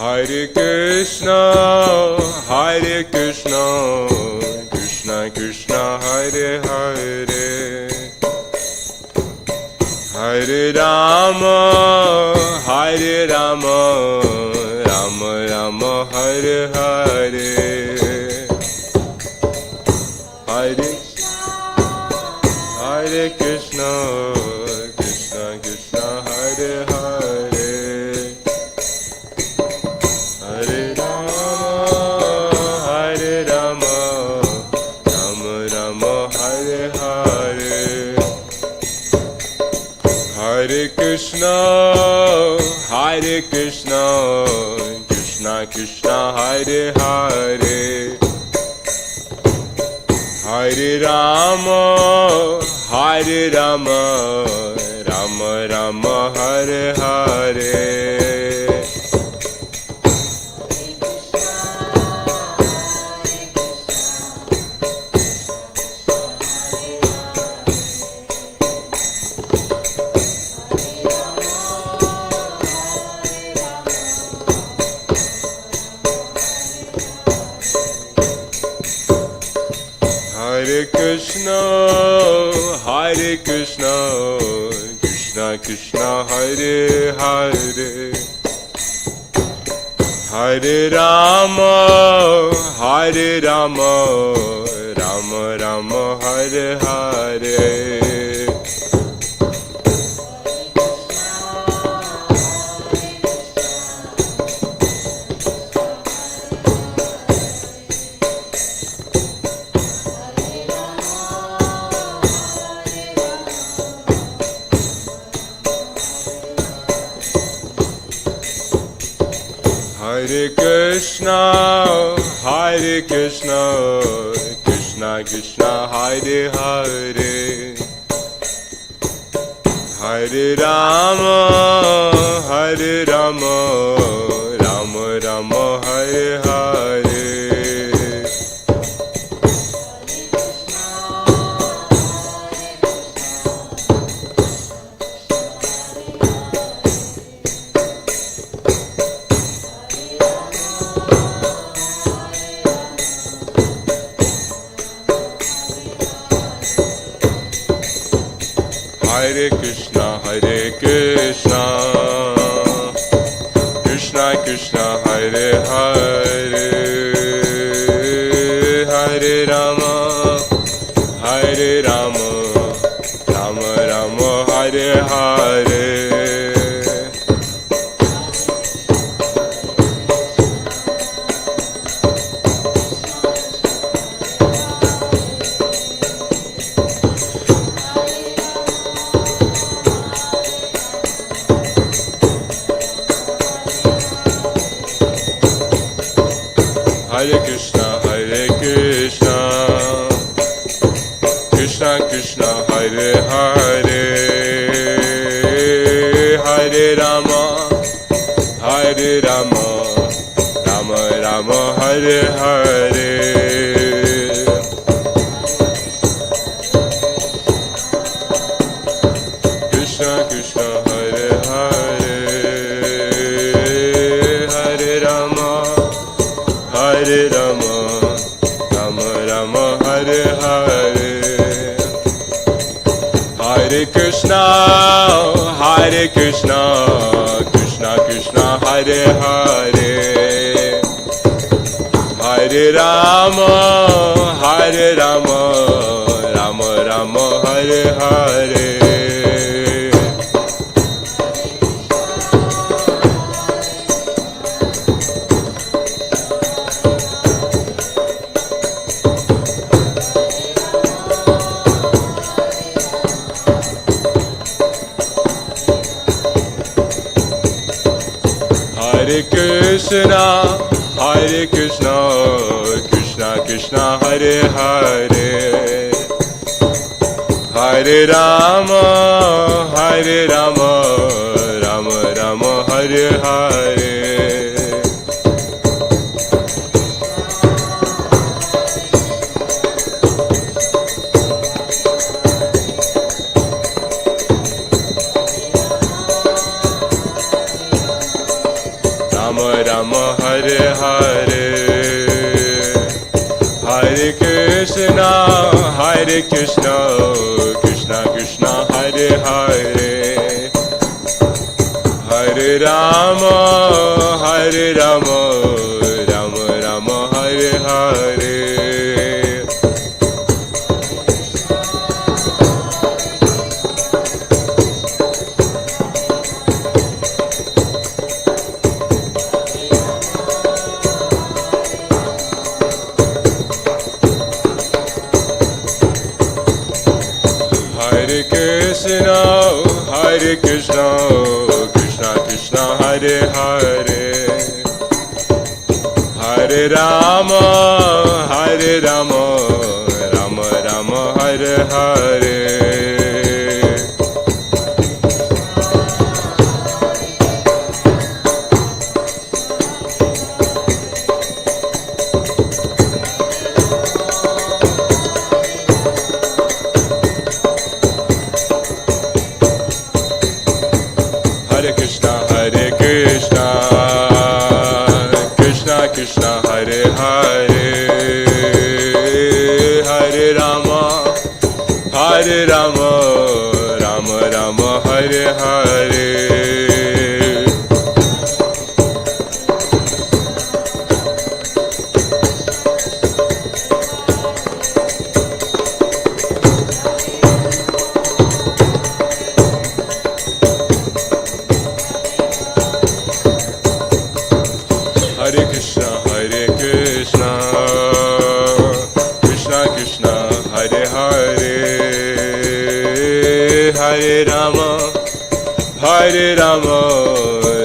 Hare Krishna, Hare Krishna, Krishna Krishna, Hare Hare, Hare Rama, Hare Rama, Rama Rama, Hare Hare, Hare Hare Krishna, Krishna Krishna, Hare Hare, Hare Rama, Hare Rama, Rama Rama, Hare Hare, Hare Krishna, Hare Krishna, Krishna Krishna, Hare Hare, Hare Rama, Hare Rama, Rama Rama, Hare Hare, Hare Krishna, Hare Krishna, Krishna Krishna, Hare Hare, Hare Rama, Hare Rama, Rama Rama, Hare Hare, Hare Krishna, Hare Krishna, Krishna Krishna, Hare Hare, Hare Rama, Hare Rama, Rama Rama, Hare Hare, Hare Krishna, Hare Krishna, Krishna Krishna, Hare Hare, Hare Rama, Hare Rama, Rama Rama, Hare Hare, Hare Krishna, Hare Krishna, Krishna Krishna, Hare Hare, Hare Rama, Hare Rama, Rama Rama, Hare Hare, Krishna Krishna, Hare Hare, Hare Rama, Hare Rama, Rama Rama, Hare Hare, Hare Krishna, Hare Krishna, Krishna Krishna, Hare Hare, Hare Rama, Hare Rama, Rama Rama, Hare Hare, Hare Krishna, Hare Krishna, Krishna Krishna, Hare Hare, Hare Rama, Hare Rama, Rama Rama, Hare Hare, Rama Rama, Hare Hare, Hare Krishna, Hare Krishna, Krishna Krishna, Hare Hare, Hare Rama, Hare Rama, Rama Rama, Hare Hare. Hare Krishna, Hare Krishna, Krishna Krishna, Hare Hare, Hare Rama, Hare Rama, Rama Rama, Hare Hare. Hare Krishna, Hare Krishna, Krishna Krishna, Hare Hare, Hare Rama, Hare Rama, Rama Rama, Hare Hare. Hare Krishna, Hare Krishna, Krishna Krishna, Hare Hare, Hare Rama, Hare Rama,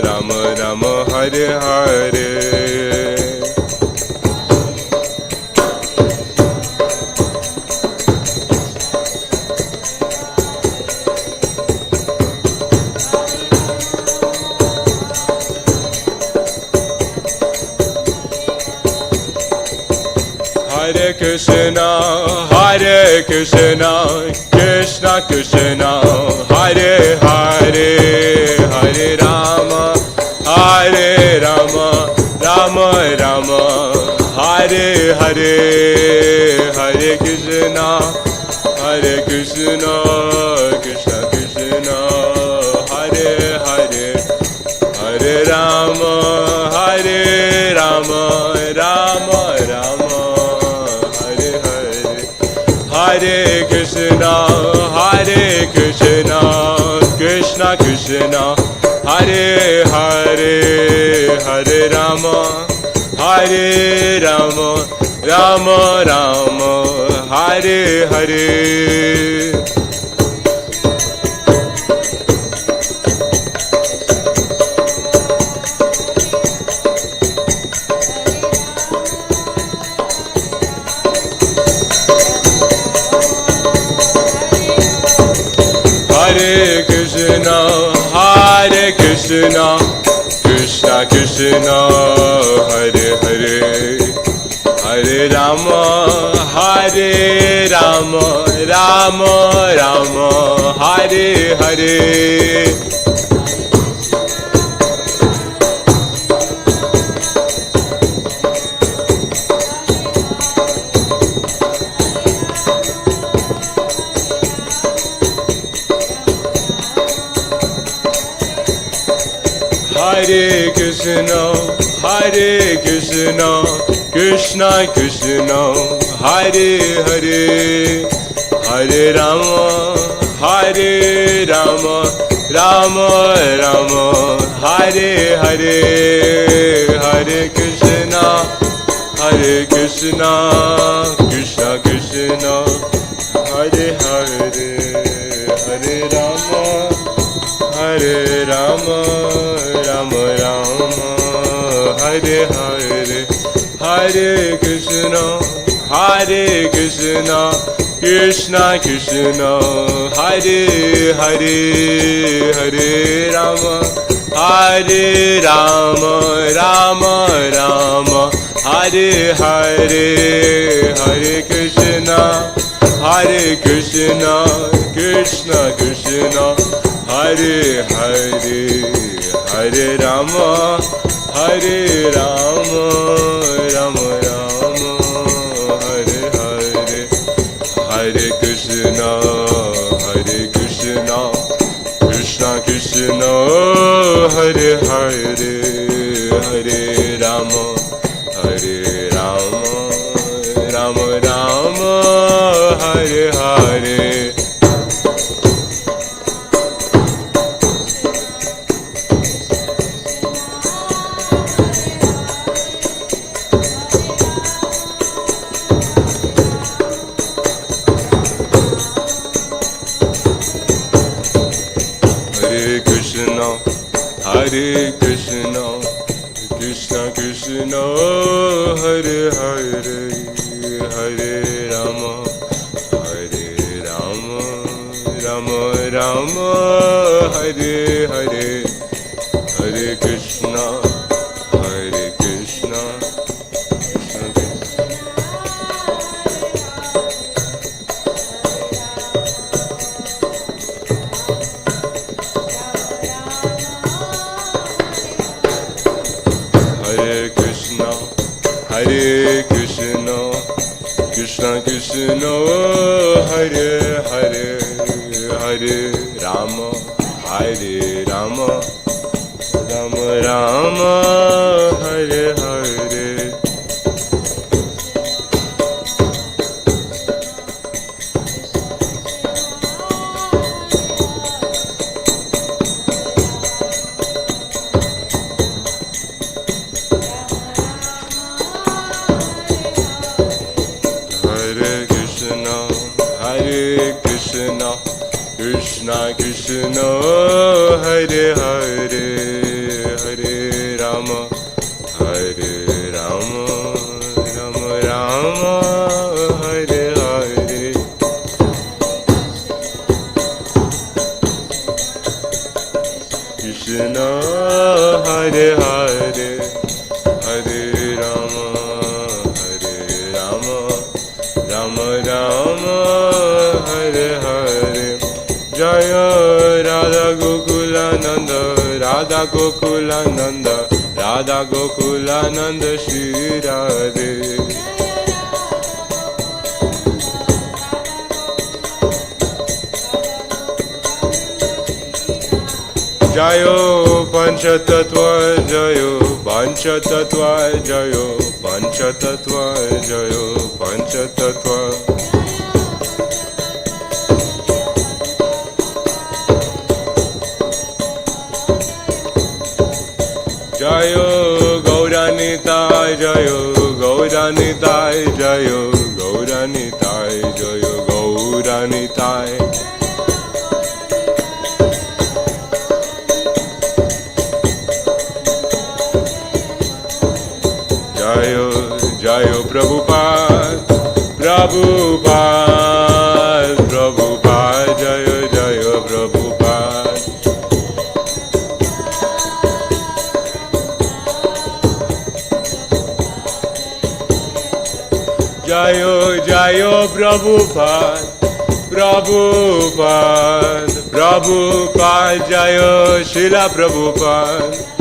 Rama Rama, Hare Hare. Hare Krishna, Hare Krishna, Krishna Krishna, Hare Hare, Hare Rama, Hare Rama, Rama Rama, Hare Hare, Hare Krishna, Hare Krishna, Krishna Krishna, Hare Hare, Hare Rama, Hare Rama, Rama Rama, Hare Krishna, Hare Krishna, Krishna Krishna, Hare Hare, Hare Rama, Hare Rama, Rama Rama, Hare Hare. Hare Krishna, Hare Krishna, Krishna Krishna, Hare Hare, Hare Rama, Hare Rama, Rama Rama, Hare Hare. Hare Krishna, Hare Krishna, Krishna Krishna, Hare Hare, Hare Rama, Hare Rama, Rama Rama, Hare Hare, Hare Krishna, Hare Krishna, Krishna Krishna, Hare Hare, Hare Rama, Hare Rama, Rama Rama, Hare Hare, Hare Krishna, Hare Krishna, Krishna Krishna, Hare Hare, Hare Rama, Hare Rama, Rama Rama, Hare Hare, Hare Krishna, Hare Krishna, Krishna Krishna, Hare Hare, Hare Rama, Hare Rama, Rama Rama, Hare Hare, Hare Krishna, Hare Krishna, Krishna Krishna, Hare Hare, Hare Rama, Hare Rama, Rama Rama, Hare Hare. Hare Krishna, Krishna Krishna, Hare Hare, Hare Rama, Hare Rama, Rama Rama, Hare Hare, Hare Krishna, Hare Krishna, Krishna Hare Krishna, Krishna Krishna, Hare Hare, Hare Rama, Hare Rama, Rama Rama, Hare Hare. Krishna Krishna, Hare Hare, Hare Rama, Hare Rama, Rama Rama, Hare Hare. Krishna Hare Hare, Hare Rama, Hare Rama, Rama Rama, Hare Hare. Jaya Radha Gokulananda, Radha Gokulananda, Radha Gokulananda Shri Radhe. Jayo Panchatattva, Jayo Panchatattva, Jayo Panchatattva, Jayo Panchatattva. Jayo Gauranitai, Jayo Gauranitai, Jayo Gauranitai, Jayo Gauranitai. Jayo Jayo Prabhupada, Prabhupada, Prabhupada, Jayo Jayo Prabhupada. Jayo Jayo Prabhupada, Prabhupada, Prabhupada, Jayo Srila Prabhupada.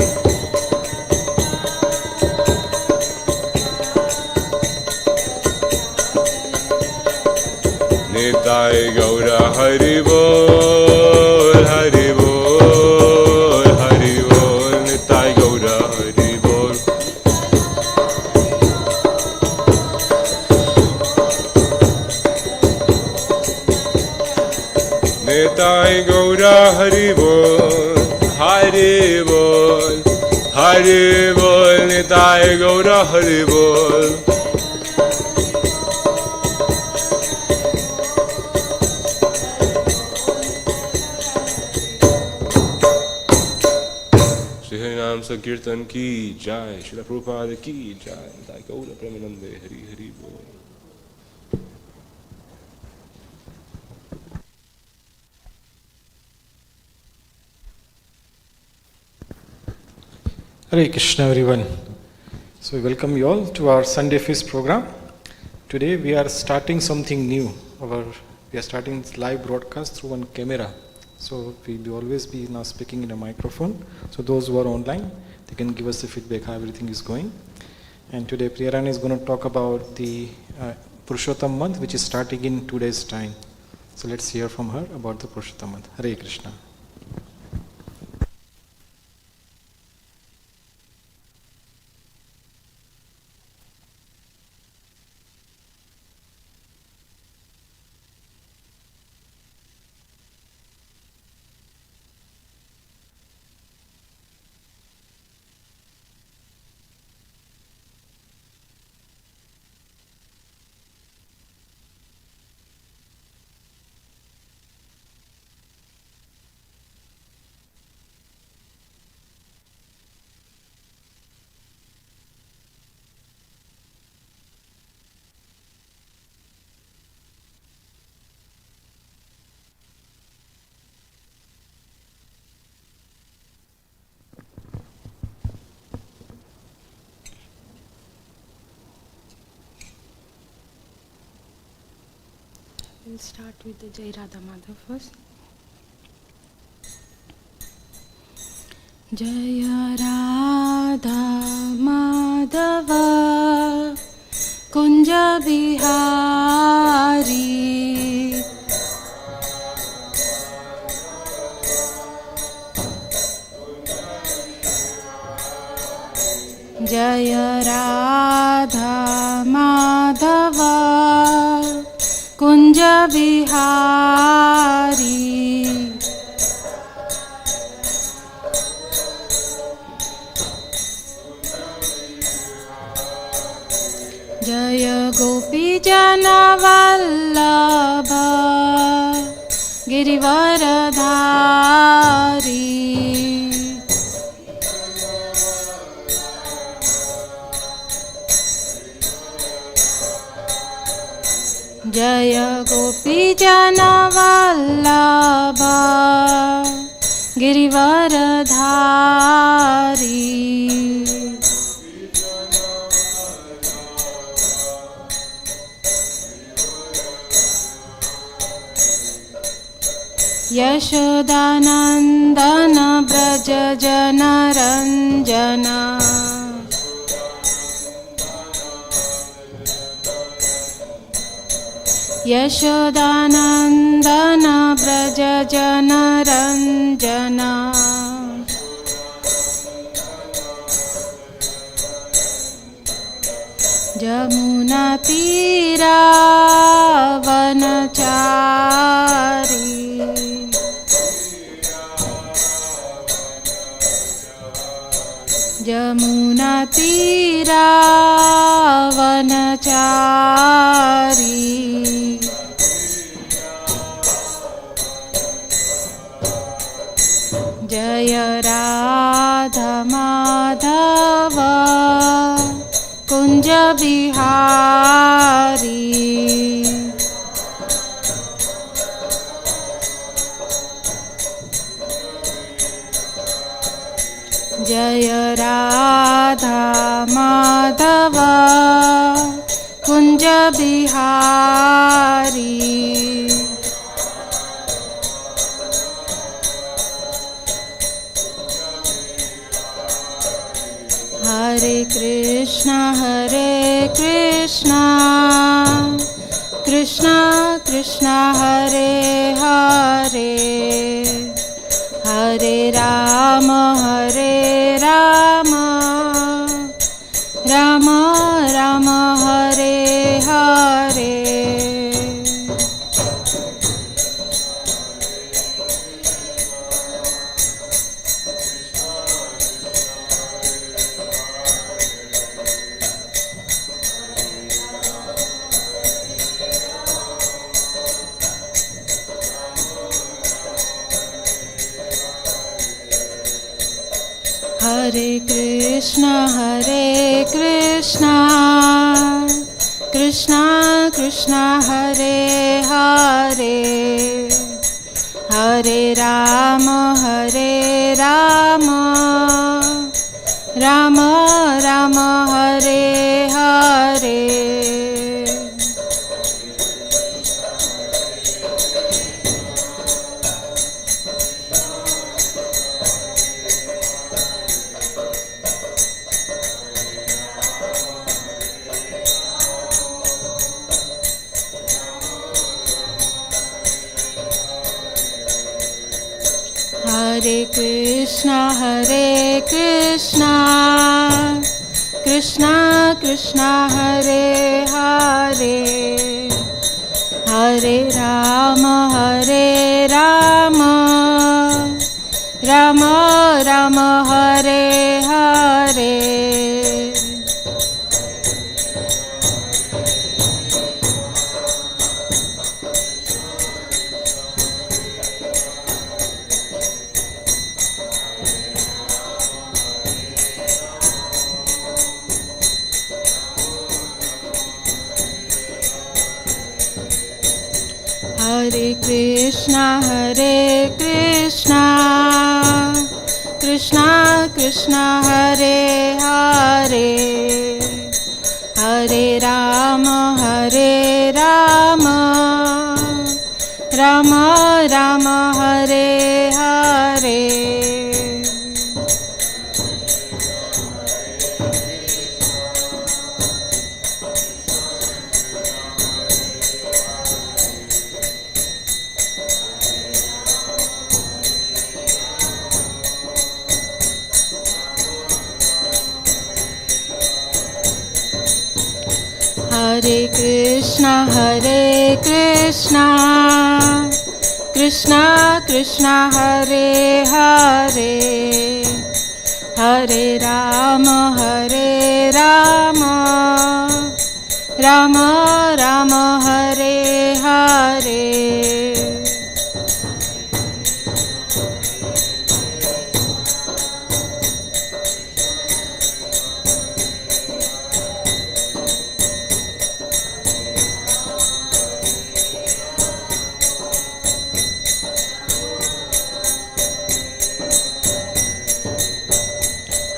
Nitai Gaura Hari Bol, Hari Bol, Hari Bol, Nitai Gaura Hari Bol. Nitai Gaura Hari Bol, Hari Bol, Hari Bol, Nitai Gaura Hari Bol. Sankirtan ki jai, Srila Prabhupada ki jai, Nitai Gaura Premanande, Hari Hari Bol. Hare Krishna everyone. So we welcome you all to our Sunday Feast program. Today we are starting something new. We are starting live broadcast through one camera. So we will always be now speaking in a microphone. So those who are online, they can give us the feedback how everything is going. And today Priyarani is going to talk about the Purushottam month, which is starting in 2 days' time. So let's hear from her about the Purushottam month. Hare Krishna. We'll start with the Jai Radha Madhav first. Jaya Radha Madhava Kunja Bihari Jaya Radha Madhava Kunja Bihari Jaya Gopi Jana Vallabha Girivaradhari Jaya Gopi Jana Vallabha Girivaradhari Yashodanandana Braja Jana Ranjana Yashodanandana Braja Jana Ranjana Jamuna Tira Vanachari Jamuna Tira Vanachari Jaya Radha Madhava Kunja Bihari Jaya Radha Madhava Kunja Bihari Hare Krishna Krishna Krishna Hare Hare Hare Rama Rama Rama Hare Hare Hare Krishna Krishna Krishna Hare Hare Hare Rama Rama Rama Hare Hare Hare Krishna, Krishna Krishna Hare Hare, Hare Rama, Rama Rama Hare Hare. Hare Krishna, Krishna Krishna Hare Hare, Hare Rama, Rama Rama Hare Hare. Hare Krishna, Krishna Krishna Hare Hare, Hare Rama, Rama Rama Hare Hare.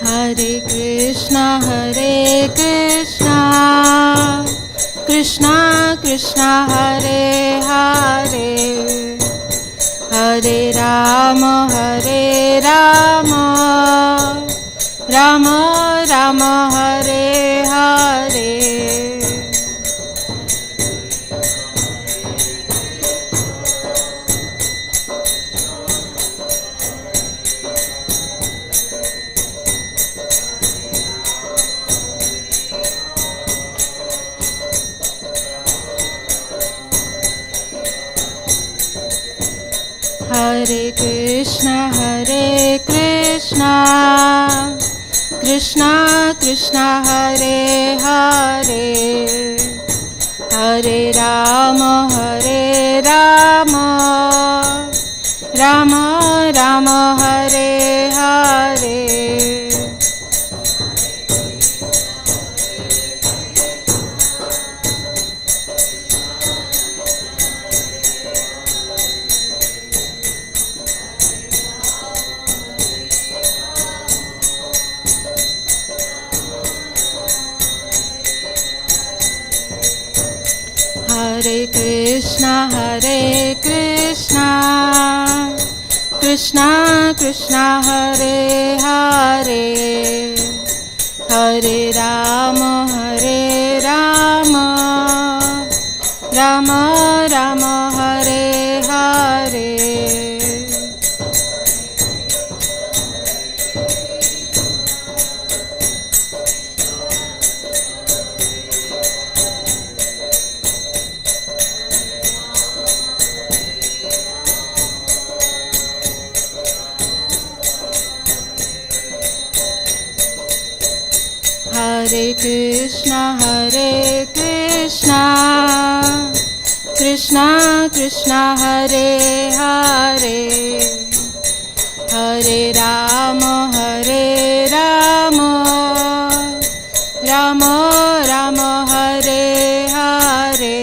Hare Krishna, Krishna Krishna Hare Hare, Hare Rama, Rama Rama Hare Hare. Hare Krishna, Krishna Krishna Hare Hare, Hare Rama, Rama Rama Hare Hare. Hare Krishna, Krishna Krishna Hare Hare, Hare Rama, Rama Rama Hare Hare. Hare Krishna, Krishna Krishna Hare Hare, Hare Rama, Rama Rama Hare Hare.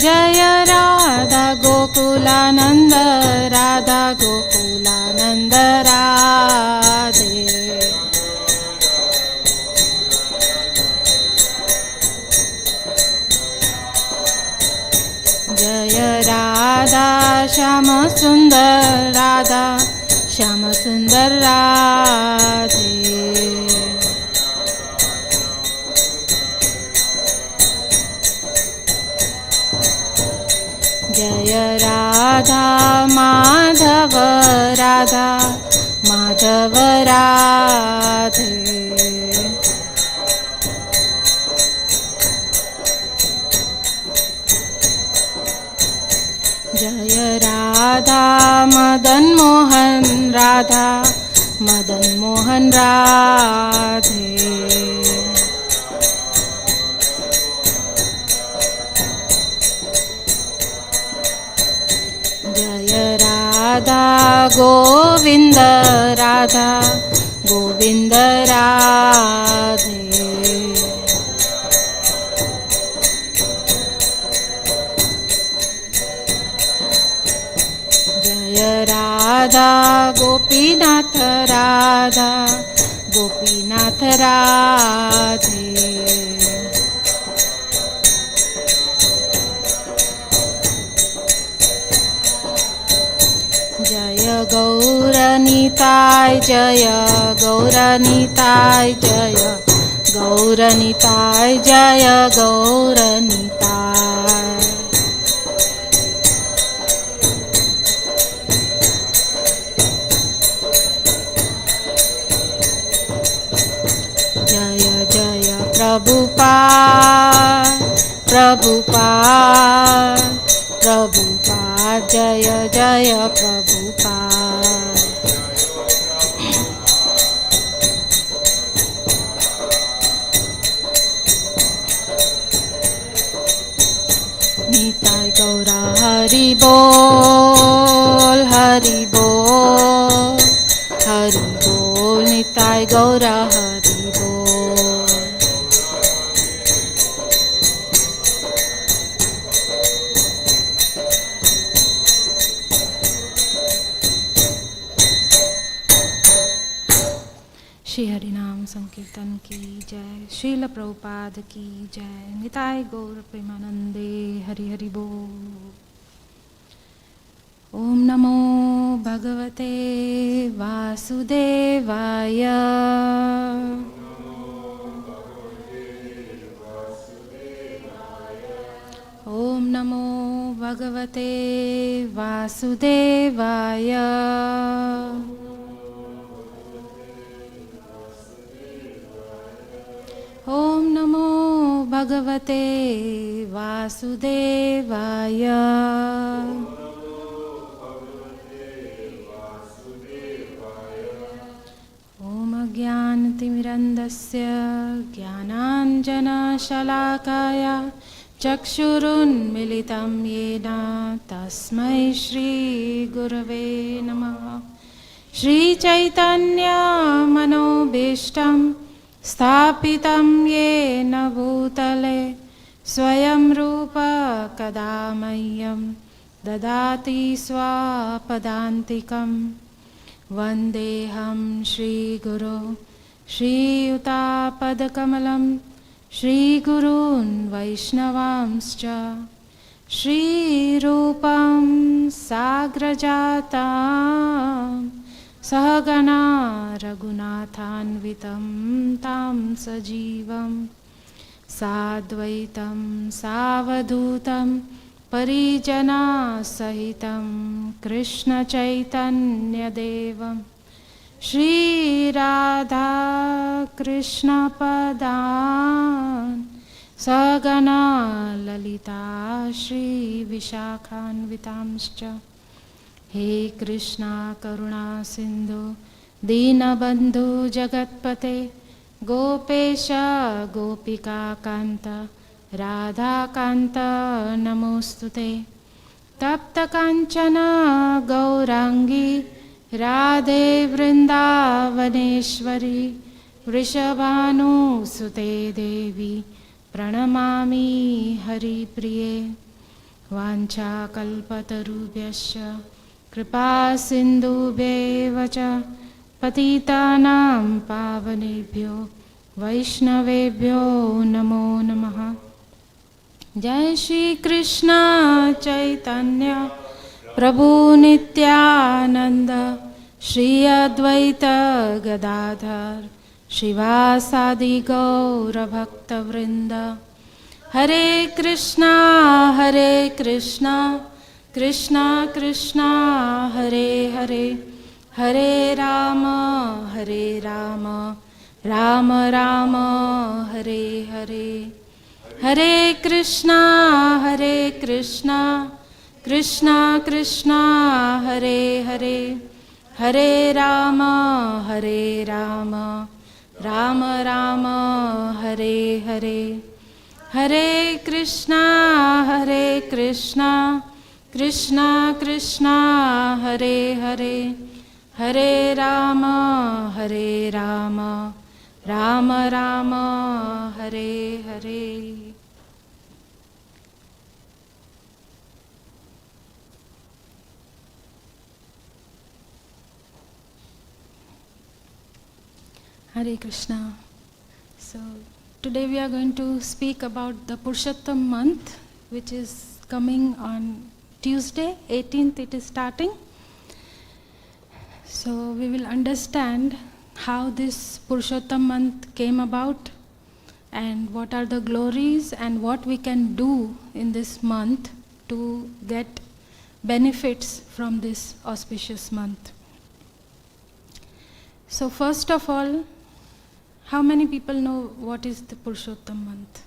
जय राधा गोकुलानंद, राधा गोकुलानंद राधे। जय राधा श्याम सुंदर राधा श्याम सुंदर राधे। जय राधा माधव राधा माधव राधे। जय राधा मदन मोहन राधा मदन मोहन राधे। जय राधा गोविंद राधा गोविंद राधे। जय राधा गोपीनाथ राधा गोपीनाथ राधे। जय गौरनिताय जय गौरनिताय जय गौरनिताय जय गौरनिताय। जय जय प्रभुपाद प्रभुपाद प्रभुपाद जय जय प्रभुपाद। निताय गौरा हरि बोल हरि बोल हरि बोल निताय गौरा हरि बोल। श्री हरिनाम संकीर्तन की जय। श्रील प्रभुपाद की जय। निताय गौर प्रेमानंदे हरि हरि बोल। ओम नमो भगवते वासुदेवाय। ओम नमो भगवते वासुदेवाय। ओम नमो भगवते वासुदेवाय। ओम अज्ञानतिमिरन्धस्य ज्ञानाञ्जनशलाकाय चक्षुरुन्मिलितं येन तस्मै श्रीगुरवे नमः। श्रीचैतन्यमनोभीष्टं स्थापितं येन भूतले स्वयं रूप कदा मह्यं ददाति स्वापदान्तिकं। वन्देऽहं श्रीगुरो श्रीयुतापदकमलं श्रीगुरून् वैष्णवांश्च श्रीरूपं साग्रजातां सहगणा रघुनाथान्वितं तां सजीवं साद्वैतं सावधूतं परिजनासहितं कृष्णचैतन्यदेवं श्रीराधा कृष्णपदान् सहगणा ललिता श्रीविशाखान्वितांश्च। हे कृष्णा करुणा सिन्धु दीनबन्धु जगत्पते गोपेश गोपिकान्त राधाकान्त नमोस्तुते। तप्तकाञ्चन गौराङ्गी राधे वृन्दावनेश्वरी वृषभानुसुते देवी प्रणमामि हरिप्रिये। वाञ्छाकल्पतरुभ्यश्च कृपासिन्धुभ्येव च पतितानां पावनेभ्यो वैष्णवेभ्यो नमो नमः। जय श्री कृष्ण चैतन्य प्रभु नित्यानंद श्री अद्वैत गदाधर श्रीवासादि गौर भक्त वृंद हरे Krishna Krishna Krishna Hare Hare Hare Ram Ram Ram Hare Hare Hare Krishna Krishna Krishna Hare Hare Hare Ram Ram Ram Hare Hare Hare Krishna Krishna Krishna Hare Hare Hare Ram Ram Ram Hare Hare. Hare Krishna. So today we are going to speak about the Purushottam month, which is coming on Tuesday, 18th it is starting. So we will understand how this Purushottam month came about and what are the glories and what we can do in this month to get benefits from this auspicious month. So first of all, how many people know what is the Purushottam month?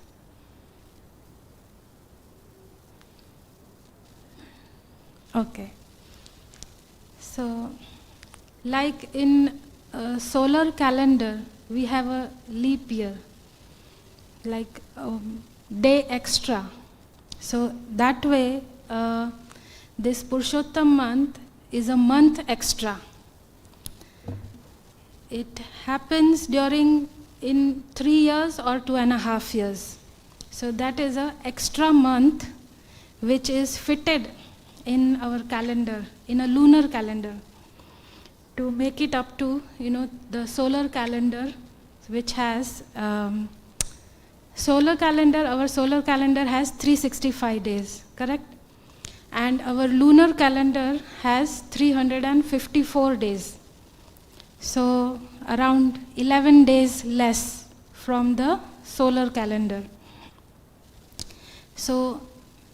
Okay. So like in a solar calendar, we have a leap year, like day extra. So that way, this Purushottam month is a month extra. It happens in 3 years or 2.5 years. So that is an extra month which is fitted in our calendar, in a lunar calendar, to make it up to, the solar calendar, which has our solar calendar has 365 days, correct? And our lunar calendar has 354 days. So around 11 days less from the solar calendar. So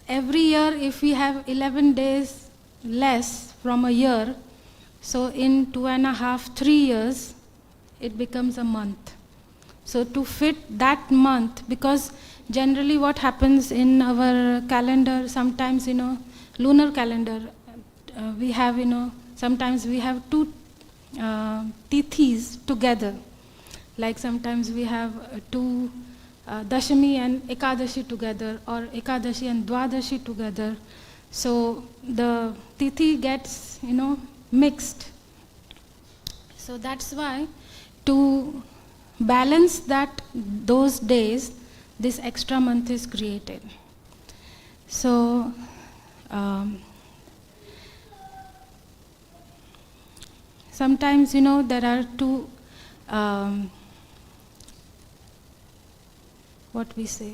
every year if we have 11 days less from a year, so in 2.5-3 years, it becomes a month. So to fit that month, because generally what happens in our calendar, sometimes, lunar calendar, we have, sometimes we have 2 tithis together. Like sometimes we have 2 Dashami and Ekadashi together, or Ekadashi and Dwadashi together. So the tithi gets, mixed. So that's why, to balance those days, this extra month is created. So sometimes, there are 2 what we say,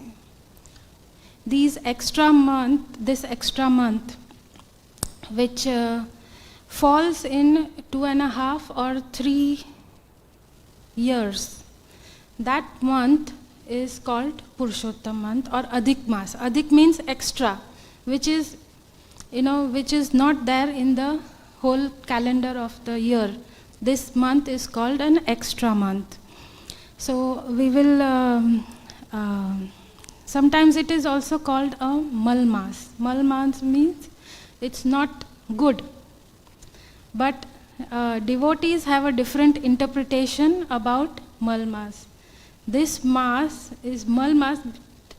this extra month which falls in 2.5 or 3 years, that month is called Purushottam month or Adhik Mas. Adhik means extra, which is not there in the whole calendar of the year. This month is called an extra month. So we will sometimes it is also called a Malmas. Malmas means it's not good. But devotees have a different interpretation about Malmas. This Mas is Malmas,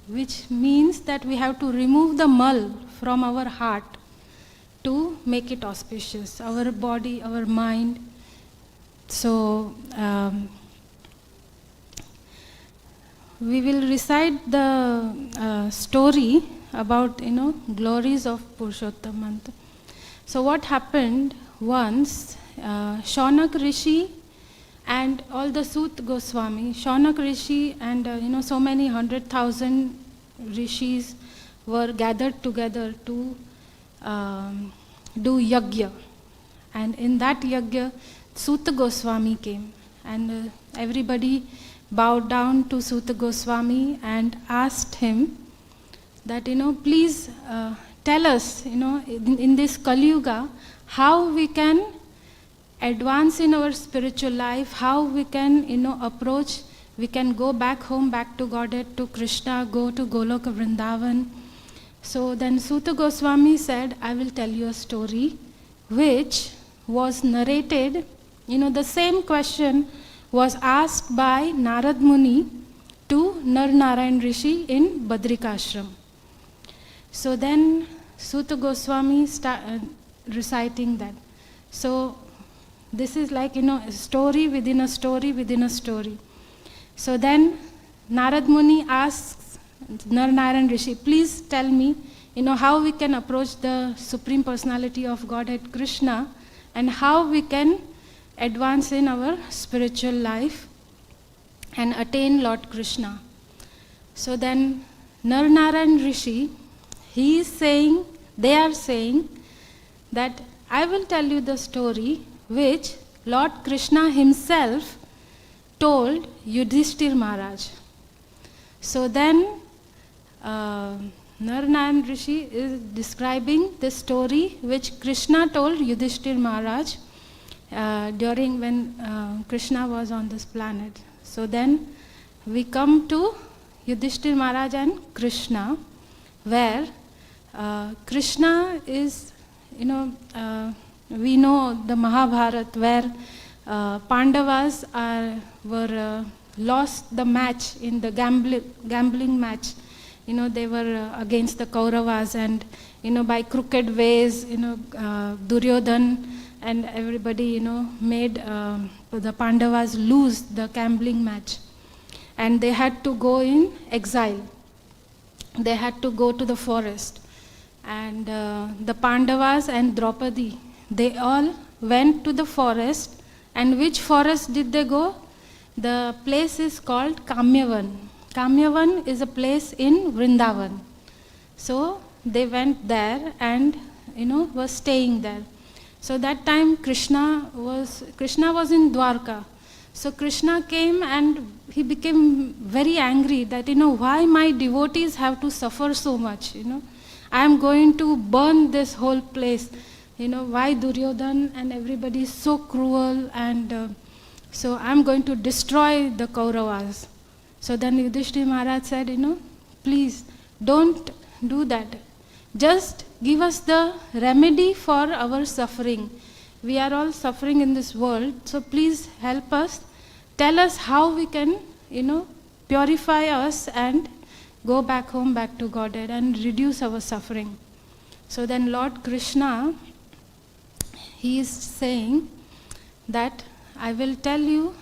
which means that we have to remove the Mal from our heart to make it auspicious, our body, our mind. So we will recite the story about glories of Purushottam month. So what happened once, Shaunak Rishi and all the Sut Goswami, Shaunak Rishi and so many 100,000 rishis were gathered together to do yajna. And in that yajna, Suta Goswami came, and everybody bowed down to Suta Goswami and asked him that, please tell us, in this Kali Yuga, how we can advance in our spiritual life, how we can, approach, we can go back home, back to Godhead, to Krishna, go to Goloka Vrindavan. So then Suta Goswami said, I will tell you a story which was narrated, the same question was asked by Narad Muni to Nar Narayan Rishi in Badrikashram. So then Suta Goswami reciting that. So this is like, a story within a story within a story. So then Narad Muni asks Nar Narayan Rishi, please tell me, how we can approach the Supreme Personality of Godhead Krishna and how we can advance in our spiritual life and attain Lord Krishna. So then Nar Narayan Rishi, they are saying that I will tell you the story which Lord Krishna himself told Yudhishthir Maharaj. So then Nar Narayan Rishi is describing the story which Krishna told Yudhishthir Maharaj during when Krishna was on this planet. So then we come to Yudhishthir Maharaj and Krishna, where Krishna is, we know the Mahabharat, where Pandavas were lost the match in the gambling match. They were against the Kauravas, and by crooked ways, Duryodhan and everybody, made the Pandavas lose the gambling match, and they had to go in exile. They had to go to the forest, and the Pandavas and Draupadi, they all went to the forest. And which forest did they go? The place is called Kamyavan. Kamyavan is a place in Vrindavan. So they went there and was staying there. So that time Krishna was in Dwarka. So Krishna came and he became very angry that why my devotees have to suffer so much. I am going to burn this whole place. Why Duryodhan and everybody is so cruel, and so I am going to destroy the Kauravas. So then Yudhishthira Maharaj said, please don't do that. Just give us the remedy for our suffering. We are all suffering in this world, so please help us. Tell us how we can, purify us and go back home, back to Godhead, and reduce our suffering. So then Lord Krishna, he is saying that I will tell you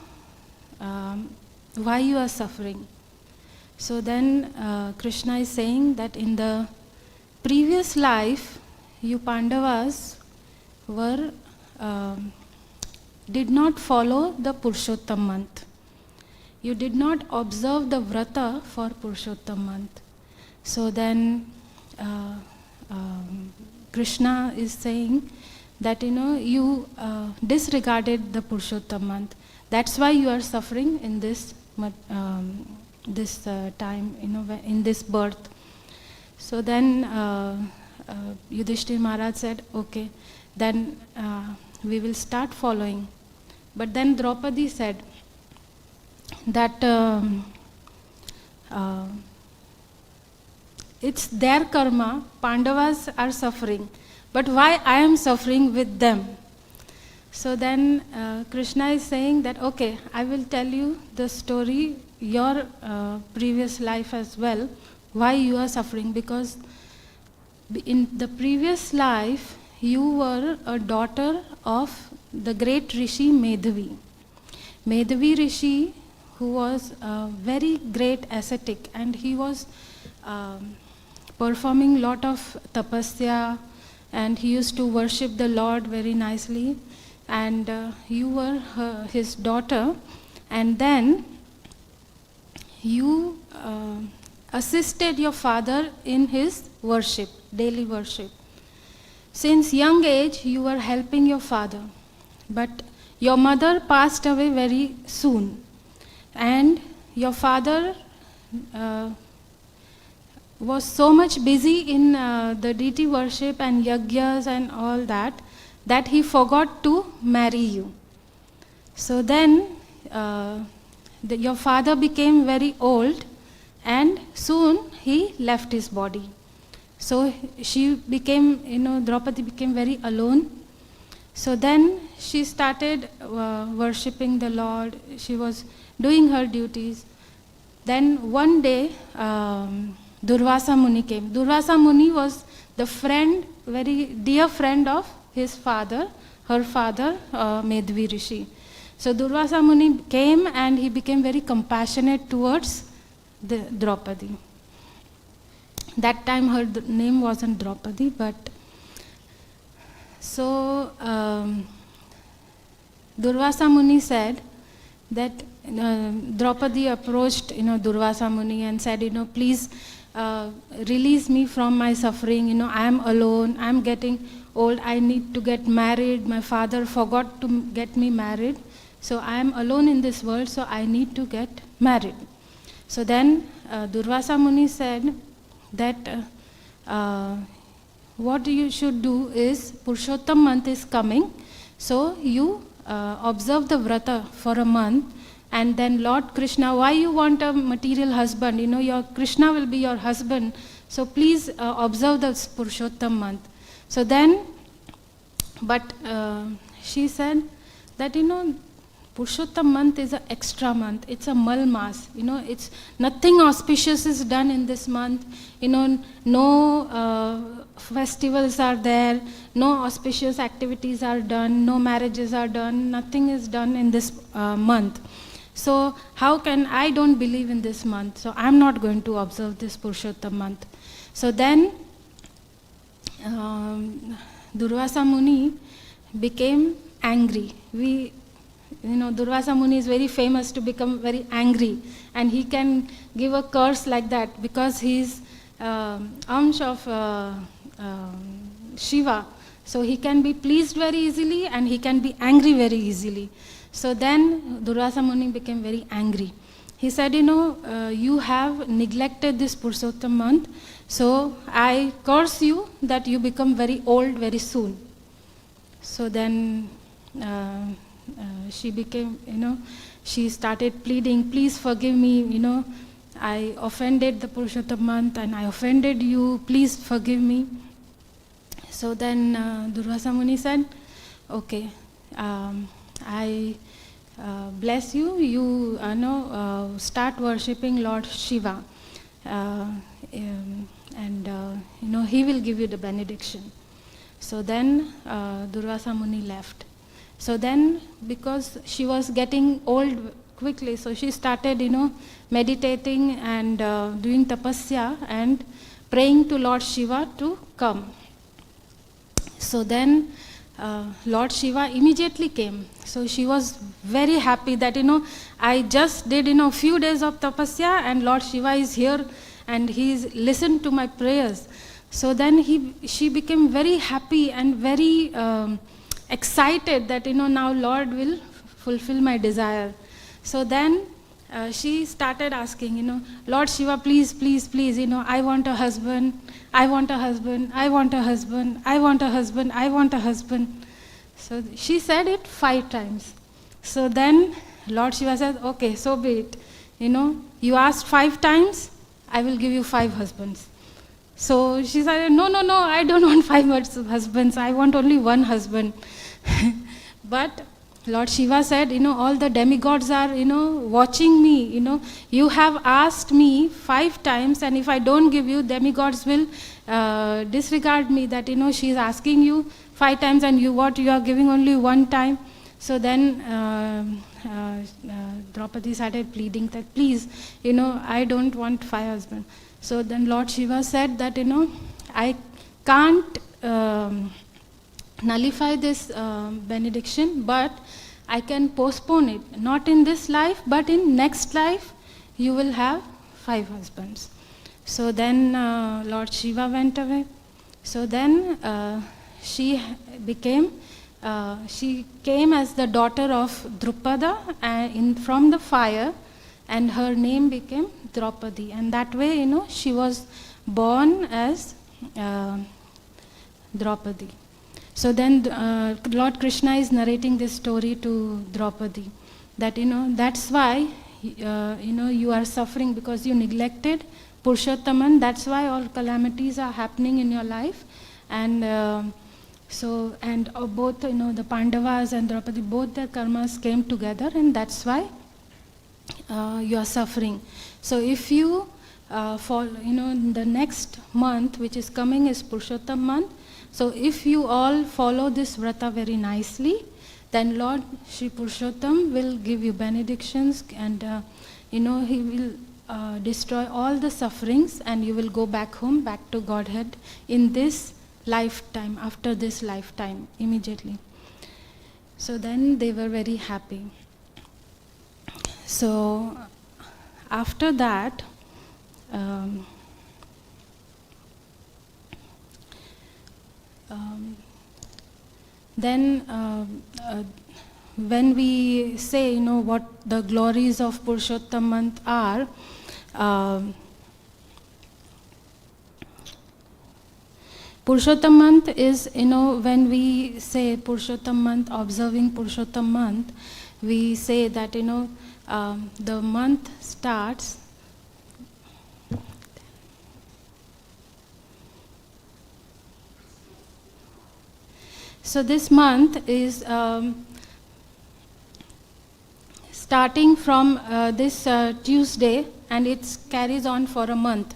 why you are suffering. So then Krishna is saying that in the previous life, you Pandavas did not follow the Purushottam month. You did not observe the vrata for Purushottam month. So then Krishna is saying that you disregarded the Purushottam month. That's why you are suffering in this time, in this birth. So then Yudhishthira Maharaj said, okay, then we will start following. But then Draupadi said that it's their karma, Pandavas are suffering, but why I am suffering with them? So then Krishna is saying that, okay, I will tell you the story, your previous life as well, why you are suffering, because in the previous life you were a daughter of the great Rishi Medhavi. Medhavi Rishi, who was a very great ascetic, and he was performing lot of tapasya, and he used to worship the Lord very nicely, and you were his daughter, and then you assisted your father in his worship, daily worship. Since young age, you were helping your father, but your mother passed away very soon, and your father was so much busy in the deity worship and yagyas and all that, that he forgot to marry you. So then your father became very old, and soon he left his body. So she became, Draupadi became very alone. So then she started worshipping the Lord. She was doing her duties. Then one day, Durvasa Muni came. Durvasa Muni was the friend, very dear friend of his father, her father, Medvi Rishi. So Durvasa Muni came and he became very compassionate towards the Draupadi. That time her name wasn't Draupadi, but so Durvasa Muni said that Draupadi approached Durvasa Muni and said, please release me from my suffering. I am alone, I am getting old, I need to get married. My father forgot to get me married, so I am alone in this world, so I need to get married. So then Durvasa Muni said that what you should do is, Purushottam month is coming, so you observe the vrata for a month, and then Lord Krishna, why you want a material husband? Your Krishna will be your husband, so please observe the Purushottam month. So then, but she said that Purushottam month is an extra month. It's a mal mas. It's nothing auspicious is done in this month. No festivals are there. No auspicious activities are done. No marriages are done. Nothing is done in this month. So how can I don't believe in this month? So I'm not going to observe this Purushottam month. So then Durvasa Muni became angry. Durvasa Muni is very famous to become very angry, and he can give a curse like that because he is Amsh of Shiva. So he can be pleased very easily and he can be angry very easily. So then Durvasa Muni became very angry. He said, you have neglected this Purushottam month, so I curse you that you become very old very soon. So then she became, she started pleading, please forgive me, I offended the Purushottam month and I offended you, please forgive me. So then Durvasa Muni said, okay, I bless you, you start worshipping Lord Shiva, and he will give you the benediction. So then Durvasa Muni left. So then, because she was getting old quickly, so she started, meditating and doing tapasya and praying to Lord Shiva to come. So then Lord Shiva immediately came. So she was very happy that, I just did, few days of tapasya and Lord Shiva is here and he's listened to my prayers. So then she became very happy and very excited that, now Lord will fulfill my desire. So then she started asking, Lord Shiva, please, please, please, I want a husband, I want a husband, I want a husband, I want a husband, I want a husband. So she said it 5 times. So then Lord Shiva said, okay, so be it. You asked 5 times, I will give you 5 husbands. So she said, no, I don't want 5 husbands, I want only 1 husband. But Lord Shiva said, all the demigods are, watching me, you have asked me 5 times and if I don't give you, demigods will disregard me that, she is asking you 5 times and you are giving only 1 time. So then Draupadi started pleading that, please, I don't want 5 husbands. So then Lord Shiva said that, I can't nullify this benediction, but I can postpone it. Not in this life, but in next life, you will have 5 husbands. So then Lord Shiva went away. So then she came as the daughter of Drupada from the fire, and her name became Draupadi. And that way, she was born as Draupadi. So then Lord Krishna is narrating this story to Draupadi, that that's why you are suffering because you neglected Purushottaman. That's why all calamities are happening in your life. And both the Pandavas and Draupadi, both their karmas came together, and that's why you are suffering. So if you follow, the next month which is coming is Purushottam month. So if you all follow this vrata very nicely, then Lord Shri Purushottam will give you benedictions, and he will destroy all the sufferings, and you will go back home, back to Godhead in this lifetime, after this lifetime, immediately. So then they were very happy. So after that, then when we say, what the glories of Purushottam month are, Purushottam month is, when we say Purushottam month, observing Purushottam month, we say that, the month starts so this month is starting from this Tuesday, and it carries on for a month.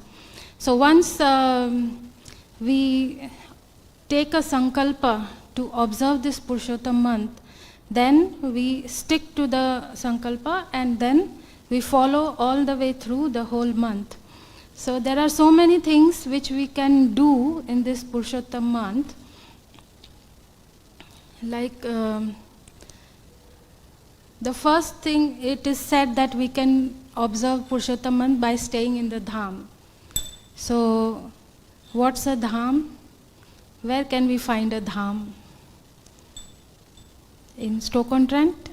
So once we take a sankalpa to observe this Purushottam month, then we stick to the sankalpa, and then we follow all the way through the whole month. So there are so many things which we can do in this Purushottam month. Like the first thing, it is said that we can observe Purushottam month by staying in the dham. So what's a dham? Where can we find a dham? In Stoke-on-Trent?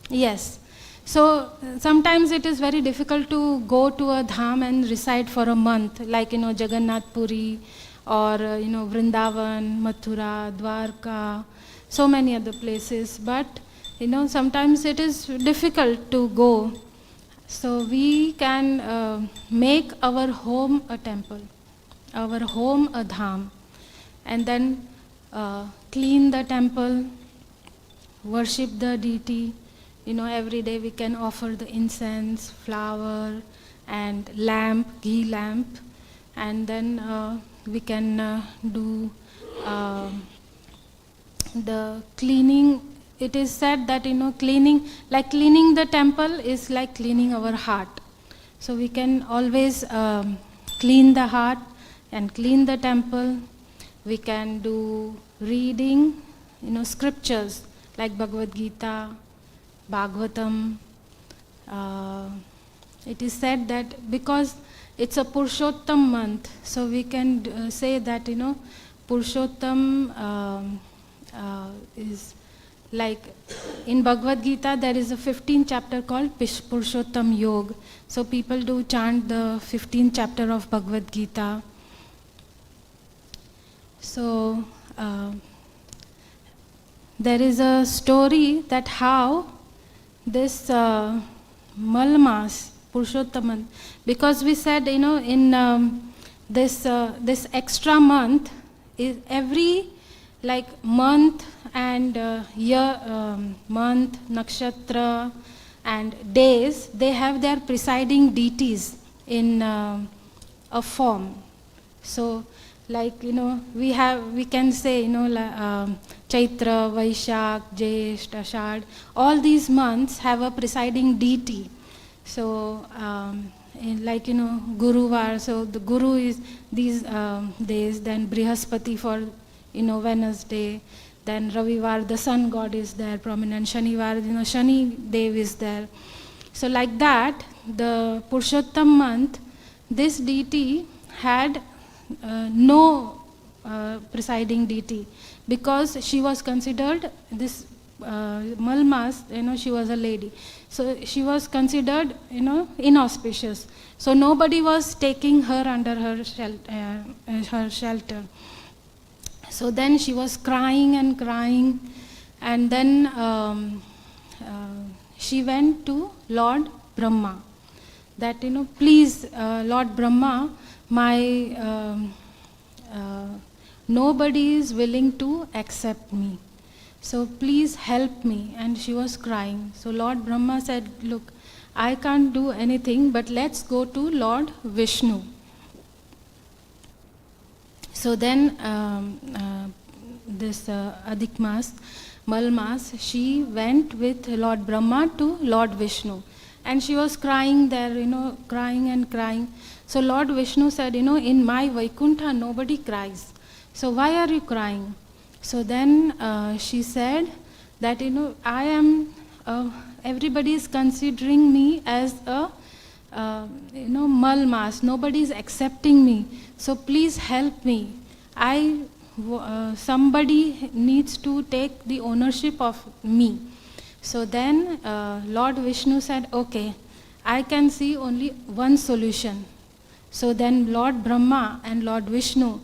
Yes. So sometimes it is very difficult to go to a dham and reside for a month, like Jagannath Puri, or Vrindavan, Mathura, Dwarka, so many other places. But sometimes it is difficult to go. So we can make our home a temple, our home a dham, and then clean the temple, worship the deity. Every day we can offer the incense, flower, and lamp, ghee lamp, and then we can do the cleaning. It is said that cleaning the temple is like cleaning our heart. So we can always clean the heart and clean the temple. We can do reading, scriptures like Bhagavad Gita, Bhagavatam. It is said that because it's a Purushottam month, so we can say that Purushottam is like in Bhagavad Gita there is a 15th chapter called Purushottam Yoga. So people do chant the 15th chapter of Bhagavad Gita. So there is a story that how this Malmas, Purushottam, because we said, in this extra month, is every month and year, month, nakshatra, and days, they have their presiding deities in a form. So, we can say, Chaitra, Vaishak, Jeshth, Ashad, all these months have a presiding deity. So, Guruvar, so the Guru is these days, then Brihaspati for, Wednesday, Then Ravivar, the sun god is there prominent. Shanivar, Shani Dev is there. So like that, the Purushottam month, this deity had no presiding deity, because she was considered this Malmas, she was a lady. So she was considered, inauspicious. So nobody was taking her under her shelter. So then she was crying, and then she went to Lord Brahma. That, please, Lord Brahma, my nobody is willing to accept me. So please help me. And she was crying. So Lord Brahma said, look, I can't do anything, but let's go to Lord Vishnu. So then this Adhik Mas, Malmas, she went with Lord Brahma to Lord Vishnu. And she was crying there, crying and crying. So Lord Vishnu said, in my Vaikuntha nobody cries. So why are you crying? So then she said that, I am, everybody is considering me as a, Malmas. Nobody is accepting me. So please help me. Somebody needs to take the ownership of me. So then Lord Vishnu said, okay, I can see only one solution. So then Lord Brahma and Lord Vishnu,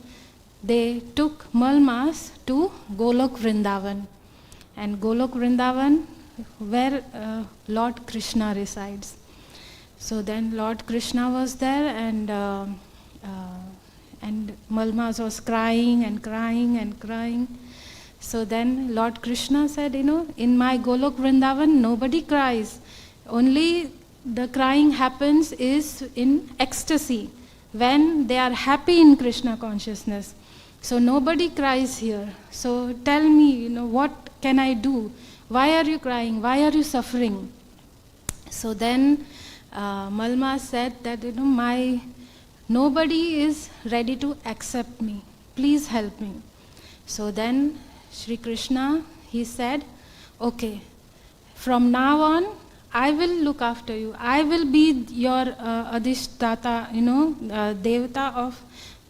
they took Malmas to Golok Vrindavan. And Golok Vrindavan, where Lord Krishna resides. So then Lord Krishna was there, and Malmas was crying and crying and crying. So then Lord Krishna said, in my Golok Vrindavan nobody cries. Only the crying happens is in ecstasy, when they are happy in Krishna consciousness. So nobody cries here. So tell me, what can I do? Why are you crying? Why are you suffering? So then Malma said that, nobody is ready to accept me. Please help me. So then Shri Krishna, he said, okay, from now on, I will look after you. I will be your Adhishtata, Devata of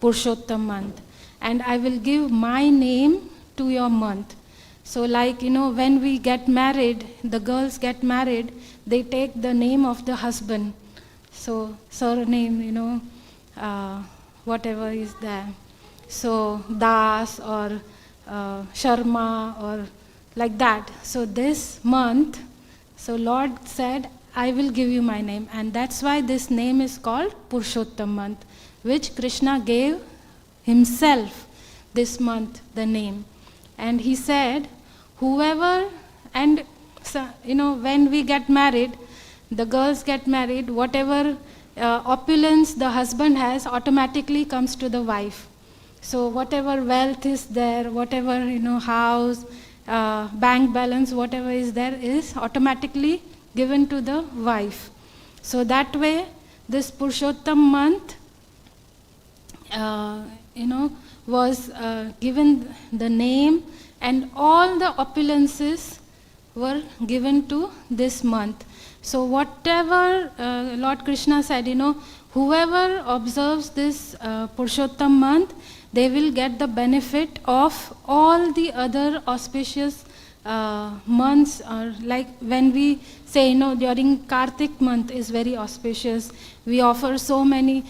Purushottam month. And I will give my name to your month. So like, when we get married, the girls get married, they take the name of the husband. So surname, whatever is there. So Das or Sharma or like that. So this month, so Lord said, I will give you my name. And that's why this name is called Purushottam month, which Krishna gave himself this month, the name. And he said, whoever, and when we get married, the girls get married, whatever opulence the husband has automatically comes to the wife. So whatever wealth is there, whatever, house, bank balance, whatever is there is automatically given to the wife. So that way, this Purushottam month, was given the name, and all the opulences were given to this month. So whatever Lord Krishna said, whoever observes this Purushottam month, they will get the benefit of all the other auspicious months. Or like when we say, during Kartik month is very auspicious. We offer so many,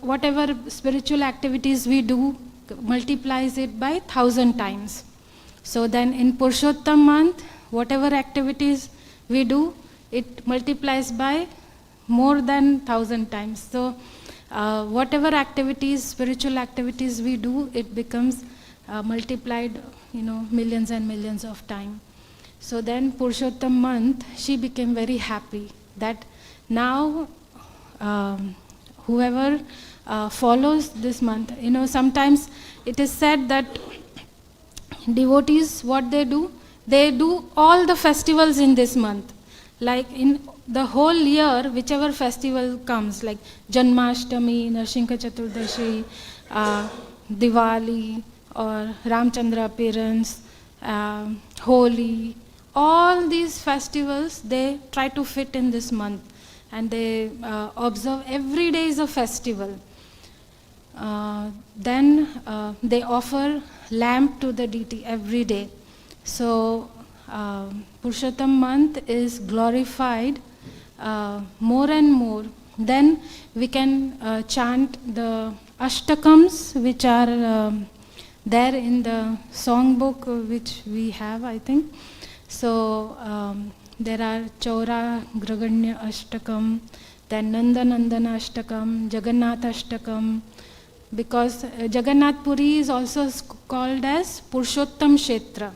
whatever spiritual activities we do multiplies it by 1,000 times. So then in Purushottam month, whatever activities we do, it multiplies by more than 1,000 times. So whatever activities, spiritual activities we do, it becomes multiplied, millions and millions of times. So then Purushottam month, she became very happy that now whoever follows this month, sometimes it is said that devotees, what they do all the festivals in this month. Like in the whole year, whichever festival comes, like Janmashtami, Narsingha Chaturdashi, Diwali, or Ramchandra appearance, Holi, all these festivals they try to fit in this month, and they observe every day is a festival. Then they offer lamp to the deity every day. So Purushottam month is glorified more and more. Then we can chant the ashtakams, which are there in the songbook which we have, I think. So there are Chaura Graganya Ashtakam, then Nanda Nandana Ashtakam, Jagannath Ashtakam, because Jagannath Puri is also called as Purushottam Kshetra.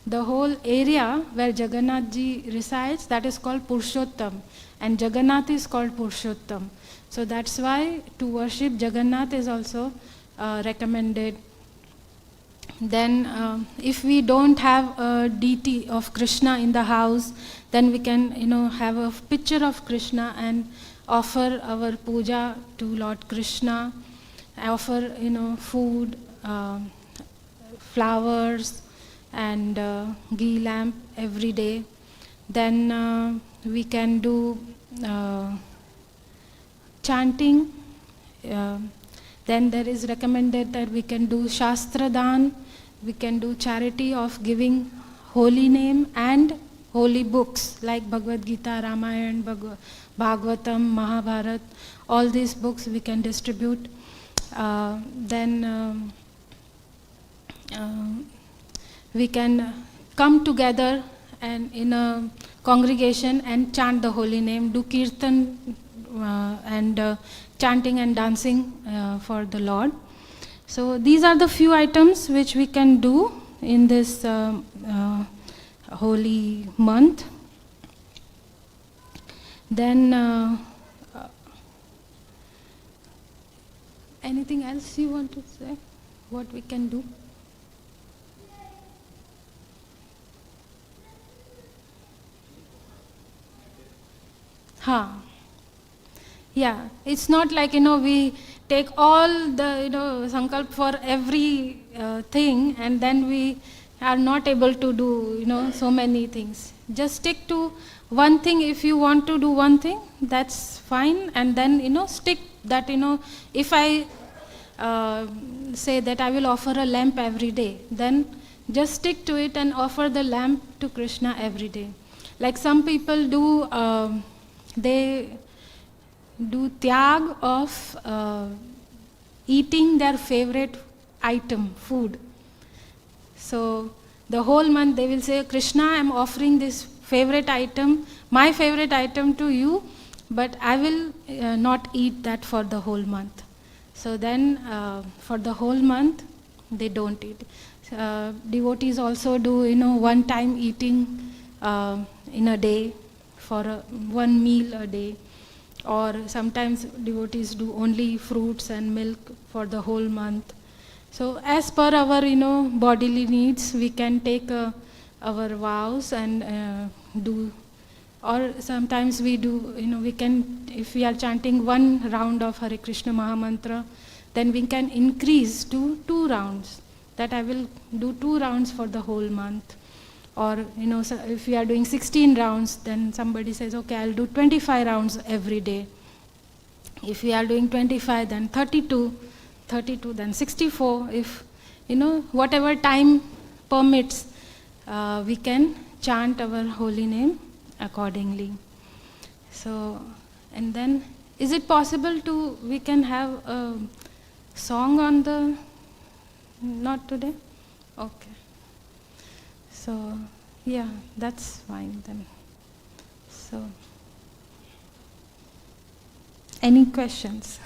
The whole area where Jagannath ji resides, that is called Purushottam, and Jagannath is called Purushottam. So that's why to worship Jagannath is also recommended. Then if we don't have a deity of Krishna in the house, then we can have a picture of Krishna and offer our puja to Lord Krishna, offer food, flowers and ghee lamp every day. Then we can do chanting. Then there is recommended that we can do Shastra Dan, we can do charity of giving holy name and holy books like Bhagavad Gita, Ramayana, Bhagavatam, Mahabharat. All these books we can distribute. Then we can come together and in a congregation and chant the holy name, do kirtan and chanting and dancing for the Lord. So these are the few items which we can do in this holy month. Then anything else you want to say? What we can do? Yeah, it's not like we take all the sankalp for every thing, and then we are not able to do so many things. Just stick to one thing. If you want to do one thing, that's fine, and then stick that. If I say that I will offer a lamp every day, then just stick to it and offer the lamp to Krishna every day. Like some people do, they do tyag of eating their favorite item, food. So the whole month they will say, Krishna, I am offering this favorite item, my favorite item to you, but I will not eat that for the whole month. So then for the whole month they don't eat. Devotees also do one time eating in a day for one meal a day, or sometimes devotees do only fruits and milk for the whole month. So as per our bodily needs, we can take our vows and do, or sometimes we do we can, if we are chanting one round of Hare Krishna Mahamantra, then we can increase to 2 rounds, that I will do 2 rounds for the whole month. Or so if we are doing 16 rounds, then somebody says, okay, I'll do 25 rounds every day. If we are doing 25, then 32, then 64. If whatever time permits, we can chant our holy name accordingly. So, and then is it possible we can have a song on the, not today? Okay. So, yeah, that's fine then. So, any questions?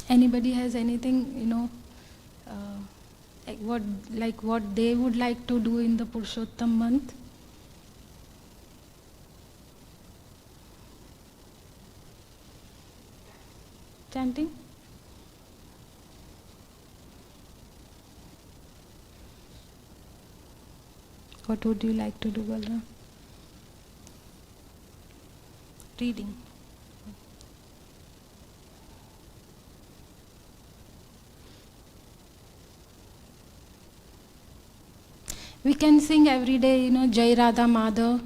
Anybody has anything, like what they would like to do in the Purushottam month? Chanting? What would you like to do, Balram? reading. We can sing every day, Jai Radha Madhav,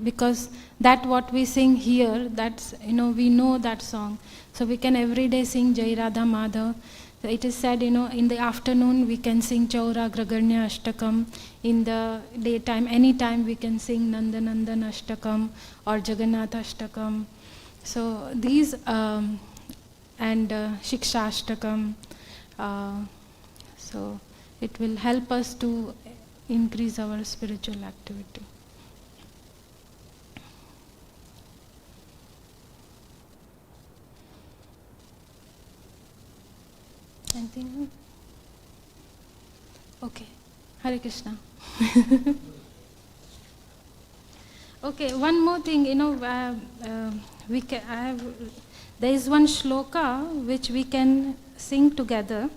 because that what we sing here, that's, we know that song. So we can every day sing Jai Radha Madhav. So it is said, in the afternoon we can sing Chaura Graganya Ashtakam. In the daytime, anytime we can sing Nandanandan Ashtakam or Jagannath Ashtakam. So these, and Shiksha Ashtakam. So it will help us to increase our spiritual activity. Anything else? Okay. Hare Krishna. Okay, one more thing, we can, there is one shloka which we can sing together,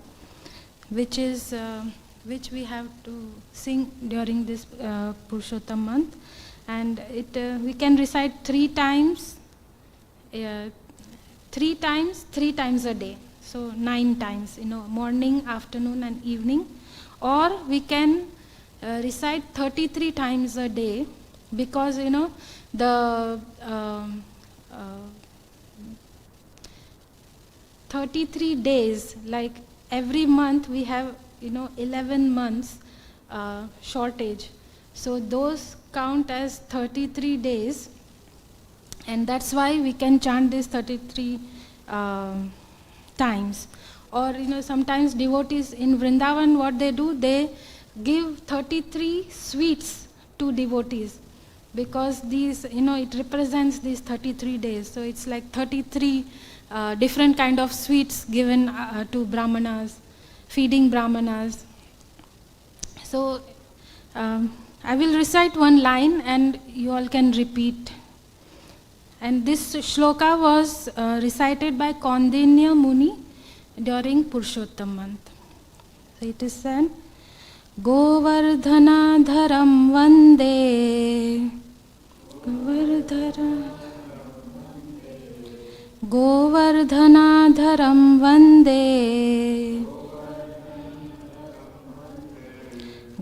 which is which we have to sing during this Purushottam month, and it we can recite 3 times a day, so 9 times, morning, afternoon and evening, or we can recite 33 times a day, because the 33 days, like every month we have 11 months shortage, so those count as 33 days, and that's why we can chant this 33 times. Or sometimes devotees in Vrindavan, what they do, they give 33 sweets to devotees, because these it represents these 33 days, so it's like 33 different kind of sweets given to brahmanas, feeding brahmanas. So I will recite one line and you all can repeat. And this shloka was recited by Kaundinya Muni during Purushottam month. So it is said, Govardhanadharam Vande, Govardhanadharam Vande,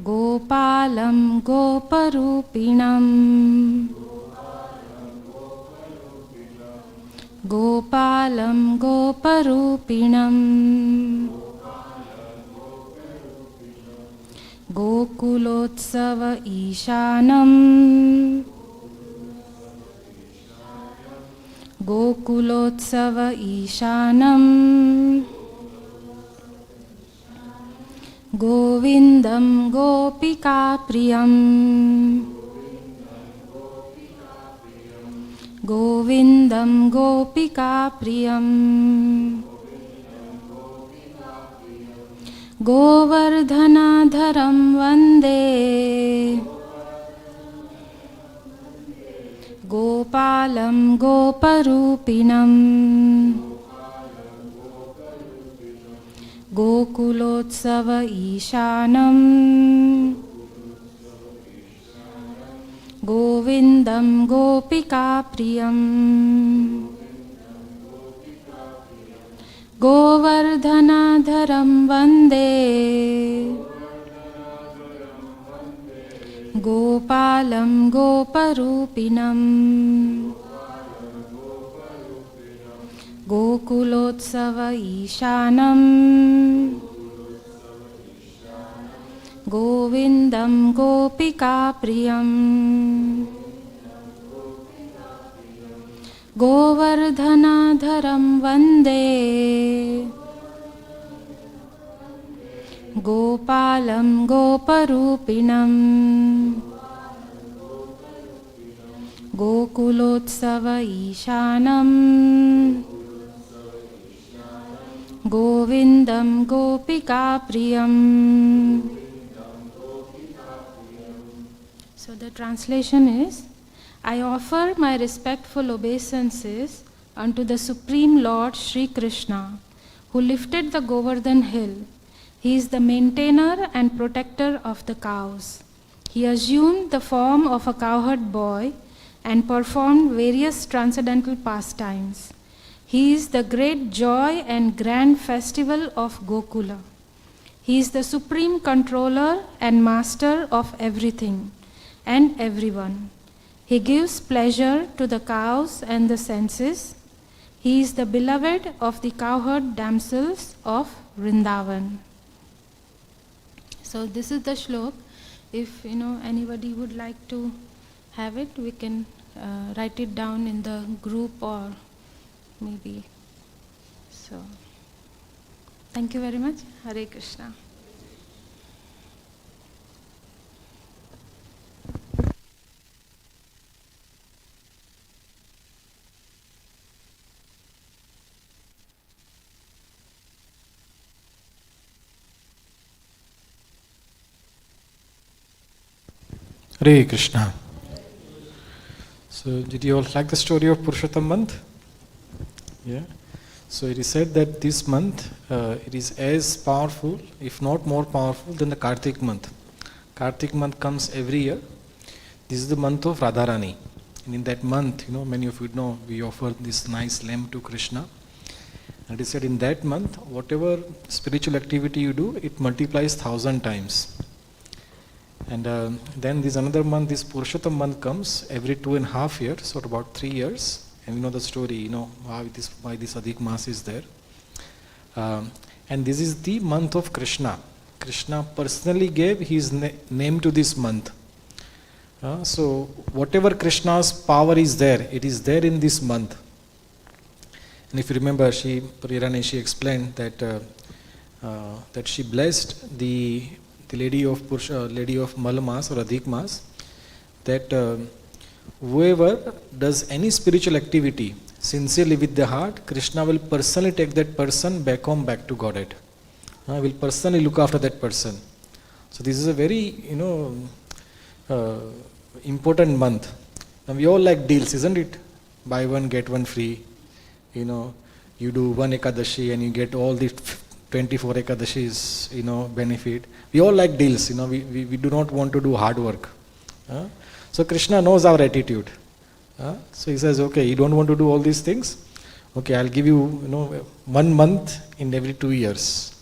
Gopalam Goparupinam, Gopalam Goparupinam, Gokulotsava Ishanam, Gokulotsava Ishanam, Govindam Gopika Priyam, Govindam Gopika Priyam, Govardhanadharam Vande, Gopalam Goparupinam, Gokulotsava Ishanam, Govindam Gopika Priyam, Govardhanadharam Vande, Gopalam Goparupinam, Gokulotsava Ishanam, Govindam Gopika Priyam, Govardhanadharam Vande, Gopalam Goparupinam, Gokulotsava Ishanam, Govindam Gopika Priyam. So the translation is, I offer my respectful obeisances unto the Supreme Lord Sri Krishna, who lifted the Govardhan hill. He is the maintainer and protector of the cows. He assumed the form of a cowherd boy and performed various transcendental pastimes. He is the great joy and grand festival of Gokula. He is the supreme controller and master of everything and everyone. He gives pleasure to the cows and the senses. He is the beloved of the cowherd damsels of Vrindavan. So this is the shlok. If anybody would like to have it, we can write it down in the group or maybe. So thank you very much. Hare Krishna. Hare Krishna. So, did you all like the story of Purushottam month? Yeah. So, it is said that this month it is as powerful, if not more powerful, than the Kartik month. Kartik month comes every year. This is the month of Radharani. And in that month, many of you know, we offer this nice lamb to Krishna. And it is said in that month, whatever spiritual activity you do, it multiplies 1,000 times. And then this another month, this Purushottam month comes every 2.5 years, so about 3 years. And you know the story, why this Adhik Mas is there. And this is the month of Krishna. Krishna personally gave his name to this month. So whatever Krishna's power is there, it is there in this month. And if you remember, Priyarani, she explained that she blessed the lady of Malamas or Adhik Mas, that whoever does any spiritual activity sincerely with the heart, Krishna will personally take that person back home, back to Godhead. Will personally look after that person. So this is a very important month. Now we all like deals, isn't it? Buy one get one free. You do one Ekadashi and you get all the 24 Ekadashis, benefit. We all like deals, we do not want to do hard work. So Krishna knows our attitude. So he says, okay, you don't want to do all these things? Okay, I'll give you, 1 month in every 2 years.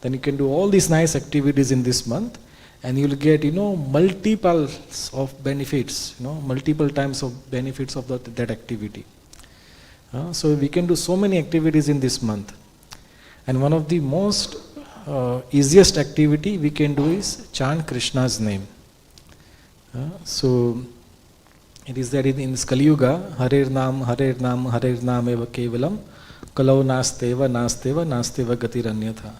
Then you can do all these nice activities in this month and you'll get, multiples of benefits, multiple times of benefits of that activity. So we can do so many activities in this month. And one of the most easiest activity we can do is chant Krishna's name. So it is that in this Kali Yuga, Harer Nam eva kevalam, kalau nasteva gatiranyatha.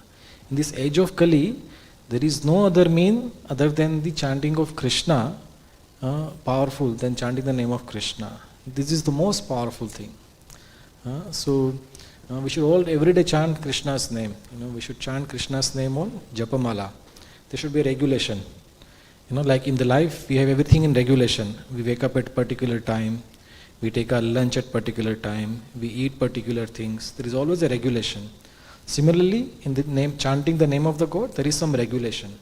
In this age of Kali, there is no other mean other than the chanting of Krishna powerful than chanting the name of Krishna. This is the most powerful thing. So we should all every day chant Krishna's name. We should chant Krishna's name on Japamala. There should be a regulation. Like in the life, we have everything in regulation. We wake up at particular time. We take our lunch at particular time. We eat particular things. There is always a regulation. Similarly, in the name, chanting the name of the God, there is some regulation.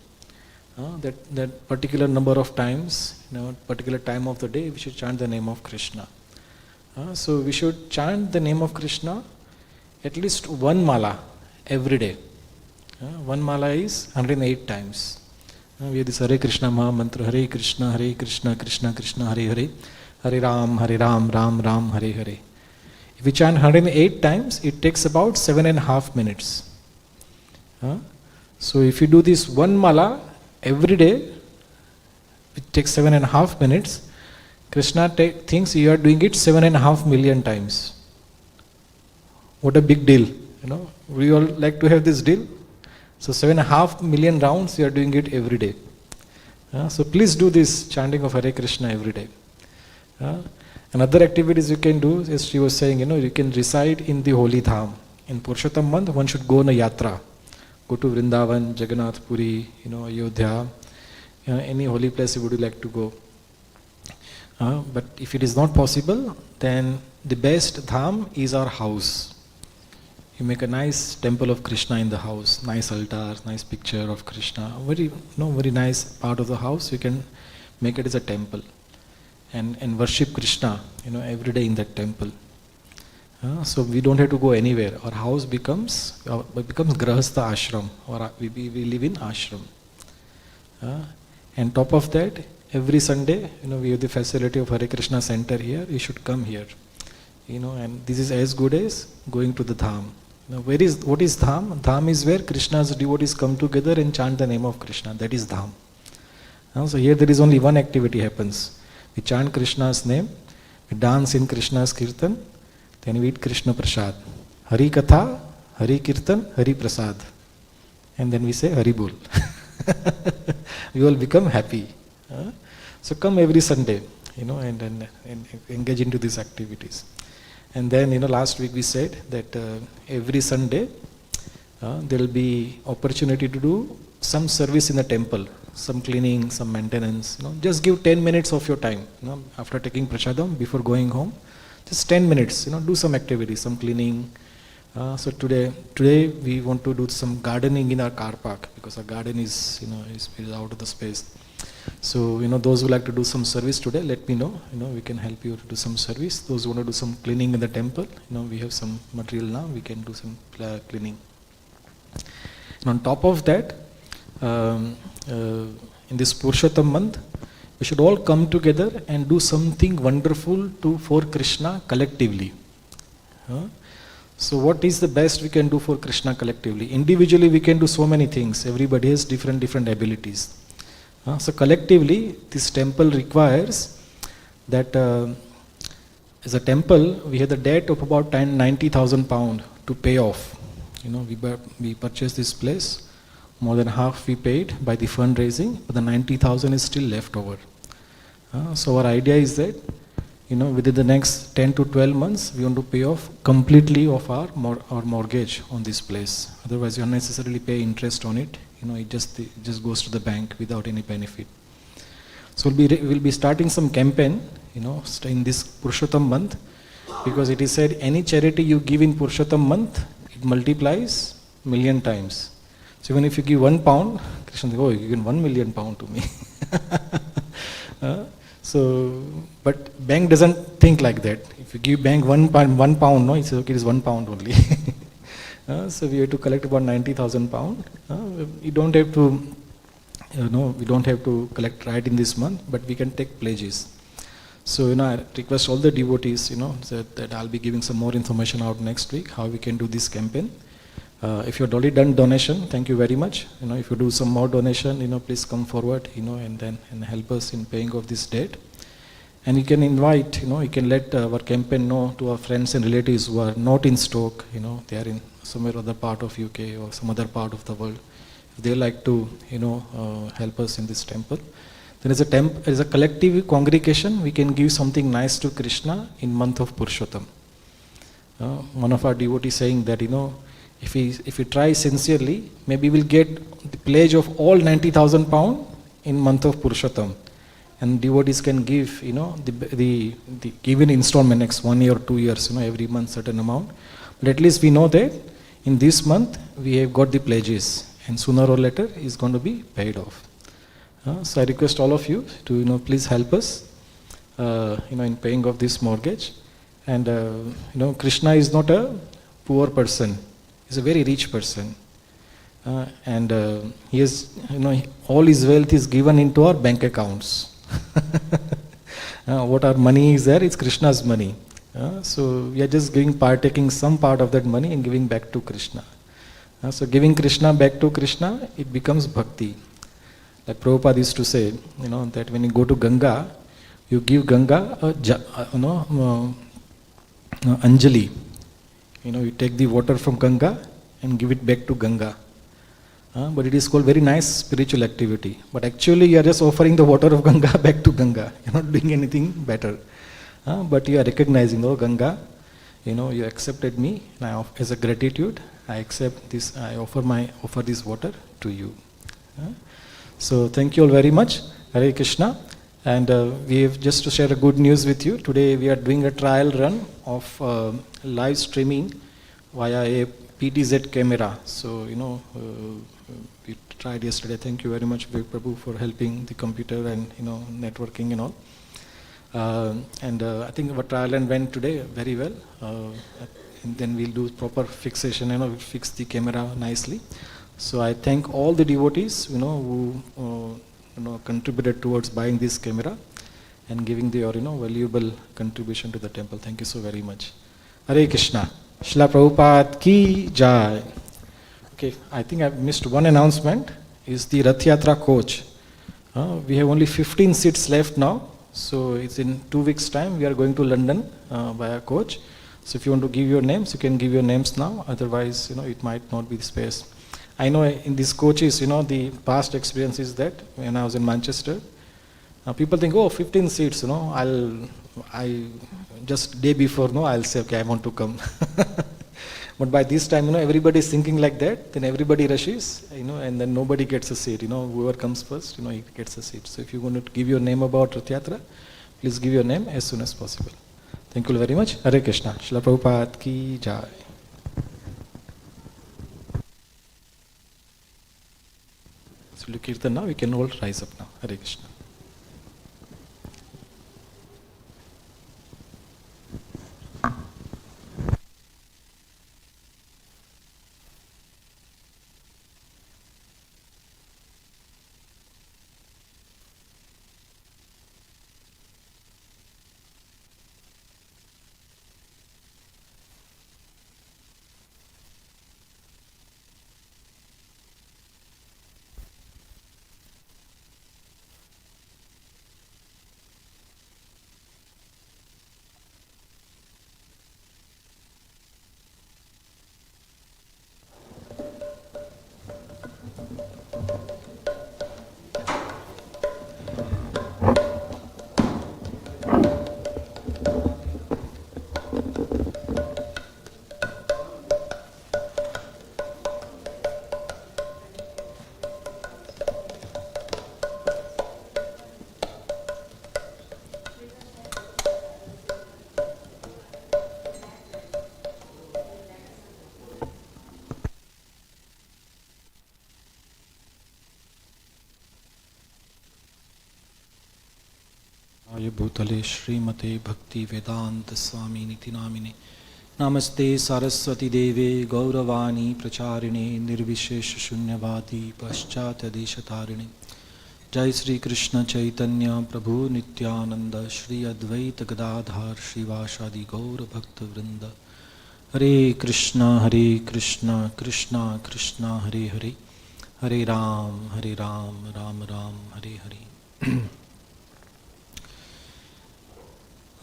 That particular number of times, particular time of the day, we should chant the name of Krishna. So we should chant the name of Krishna at least 1 mala every day. 1 mala is 108 times. We have this Hare Krishna Maha Mantra, Hare Krishna, Krishna Krishna, Hare Hare, Hare Ram, Ram Ram, Hare Hare. If we chant 108 times, it takes about 7.5 minutes. So if you do this 1 mala every day, it takes 7.5 minutes. Krishna thinks you are doing it 7.5 million times. What a big deal. We all like to have this deal. So 7.5 million rounds you are doing it every day. So please do this chanting of Hare Krishna every day. And other activities you can do, as she was saying, you can reside in the holy dham. In Purushottam month, one should go on a yatra. Go to Vrindavan, Jagannath Puri, Ayodhya, any holy place you would like to go. But if it is not possible, then the best dham is our house. You make a nice temple of Krishna in the house, nice altar, nice picture of Krishna, very nice part of the house. You can make it as a temple. and worship Krishna, every day in that temple. So we don't have to go anywhere. Our house becomes Grahastha ashram, or we live in ashram. And top of that, every Sunday, we have the facility of Hare Krishna center here. You should come here, and this is as good as going to the dham. What is dham? Dham is where Krishna's devotees come together and chant the name of Krishna. That is dham. So here there is only one activity happens. We chant Krishna's name, we dance in Krishna's kirtan, then we eat Krishna prasad. Hari Katha, Hari Kirtan, Hari Prasad. And then we say Hari Bol. We all become happy. So come every Sunday, and engage into these activities. And then, last week we said that every Sunday there will be opportunity to do some service in the temple, some cleaning, some maintenance. Just give 10 minutes of your time. After taking prasadam, before going home, just 10 minutes. Do some activity, some cleaning. So today we want to do some gardening in our car park, because our garden is out of the space. So those who like to do some service today, let me know. We can help you to do some service. Those who want to do some cleaning in the temple, we have some material now. We can do some cleaning. And on top of that, in this Purushottam month, we should all come together and do something wonderful for Krishna collectively. So what is the best we can do for Krishna collectively? Individually we can do so many things. Everybody has different abilities. So collectively, this temple requires that as a temple, we have the debt of about 90,000 pounds to pay off. We purchased this place, more than half we paid by the fundraising, but the 90,000 is still left over. So our idea is that, within the next 10 to 12 months, we want to pay off completely of our mortgage on this place. Otherwise, you unnecessarily pay interest on it. It just goes to the bank without any benefit. So we'll be starting some campaign, in this Purushottam month, because it is said any charity you give in Purushottam month, it multiplies million times. So even if you give £1, Krishna says, oh, you give 1 million pound to me. But bank doesn't think like that. If you give bank £1, no, it says okay, it is £1 only. So we have to collect about 90,000 pounds. We don't have to collect right in this month, but we can take pledges. So I request all the devotees, that I'll be giving some more information out next week how we can do this campaign. If you've already done donation, thank you very much. If you do some more donation, please come forward, and help us in paying off this debt. And you can invite, you can let our campaign know to our friends and relatives who are not in Stoke, they are in somewhere other part of UK or some other part of the world. If they like to, help us in this temple, then as a collective congregation, we can give something nice to Krishna in month of Purushottam. One of our devotees saying that, if we try sincerely, maybe we'll get the pledge of all 90,000 pounds in month of Purushottam. And devotees can give, the given installment next 1 year or 2 years, every month certain amount. But at least we know that in this month we have got the pledges, and sooner or later is going to be paid off. So I request all of you to, please help us, in paying off this mortgage. And Krishna is not a poor person; he's a very rich person, and he is, all his wealth is given into our bank accounts. What our money is there, it's Krishna's money. So we are just partaking some part of that money and giving back to Krishna. So giving Krishna back to Krishna, it becomes bhakti. Like Prabhupada used to say, that when you go to Ganga, you give Ganga Anjali. You take the water from Ganga and give it back to Ganga. But it is called very nice spiritual activity. But actually you are just offering the water of Ganga back to Ganga. You are not doing anything better. But you are recognizing, oh Ganga, you accepted me, and as a gratitude, I accept this, I offer this water to you. So thank you all very much. Hare Krishna. And we have just to share a good news with you. Today we are doing a trial run of live streaming via a PTZ camera. So, we tried yesterday. Thank you very much, Prabhu, for helping the computer and, networking and all. I think our trial and went today very well. And then we'll do proper fixation, we'll fix the camera nicely. So I thank all the devotees, who contributed towards buying this camera and giving their, valuable contribution to the temple. Thank you so very much. Hare Krishna. Srila Prabhupada ki jai. Okay, I think I've missed one announcement. Is the Rath Yatra coach. We have only 15 seats left now. So it's in 2 weeks' time. We are going to London via coach. So if you want to give your names, you can give your names now. Otherwise, it might not be the space. I know in these coaches, the past experience is that when I was in Manchester, people think, 15 seats, I just day before, I'll say, okay, I want to come. But by this time, everybody is thinking like that, then everybody rushes, and then nobody gets a seat. Whoever comes first, he gets a seat. So if you want to give your name about Rath Yatra, please give your name as soon as possible. Thank you very much. Hare Krishna. Srila Prabhupada ki jai. So we'll do Kirtan now. We can all rise up now. Hare Krishna. भूतले श्रीमते भक्ति वेदांत स्वामी निति नामिने नमस्ते सरस्वती देवे गौरवाणी प्रचारिणे निर्विशेष शून्यवादी पश्चात देशतारिणे जय श्री कृष्ण चैतन्य प्रभु नित्यानंद श्री अद्वैत गदाधार श्रीवासादि गौर भक्त वृंद हरे कृष्ण कृष्ण कृष्ण हरे हरे हरे राम राम राम हरे हरे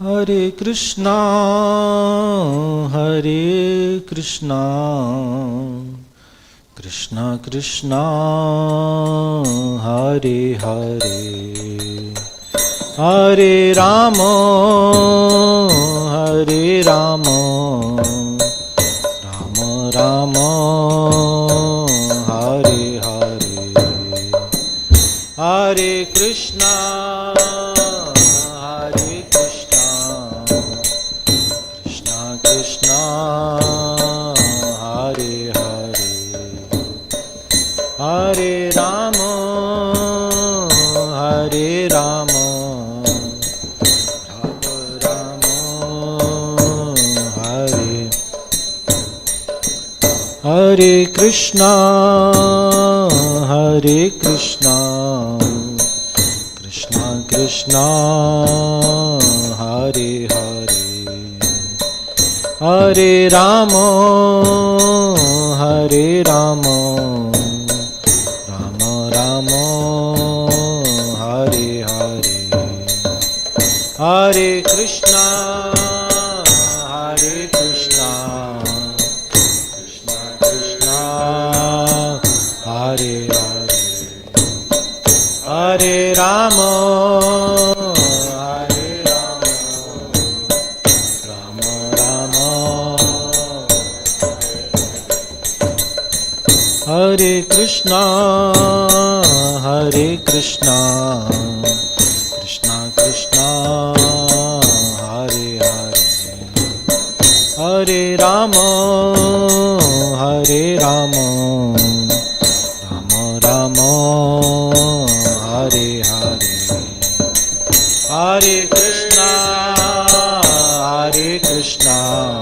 हरे कृष्णा कृष्णा कृष्णा हरे हरे हरे राम राम राम हरे हरे हरे कृष्णा कृष्णा हरे हरे हरे राम राम हरे हरे कृष्णा कृष्णा कृष्णा हरे हरे हरे राम राम राम हरे हरे हरे कृष्णा कृष्णा कृष्णा हरे हरे हरे राम हरे Krishna Krishna Krishna Hare Hare Hare Ram Ram Ram Hare Hare Hare Krishna, Hare Krishna,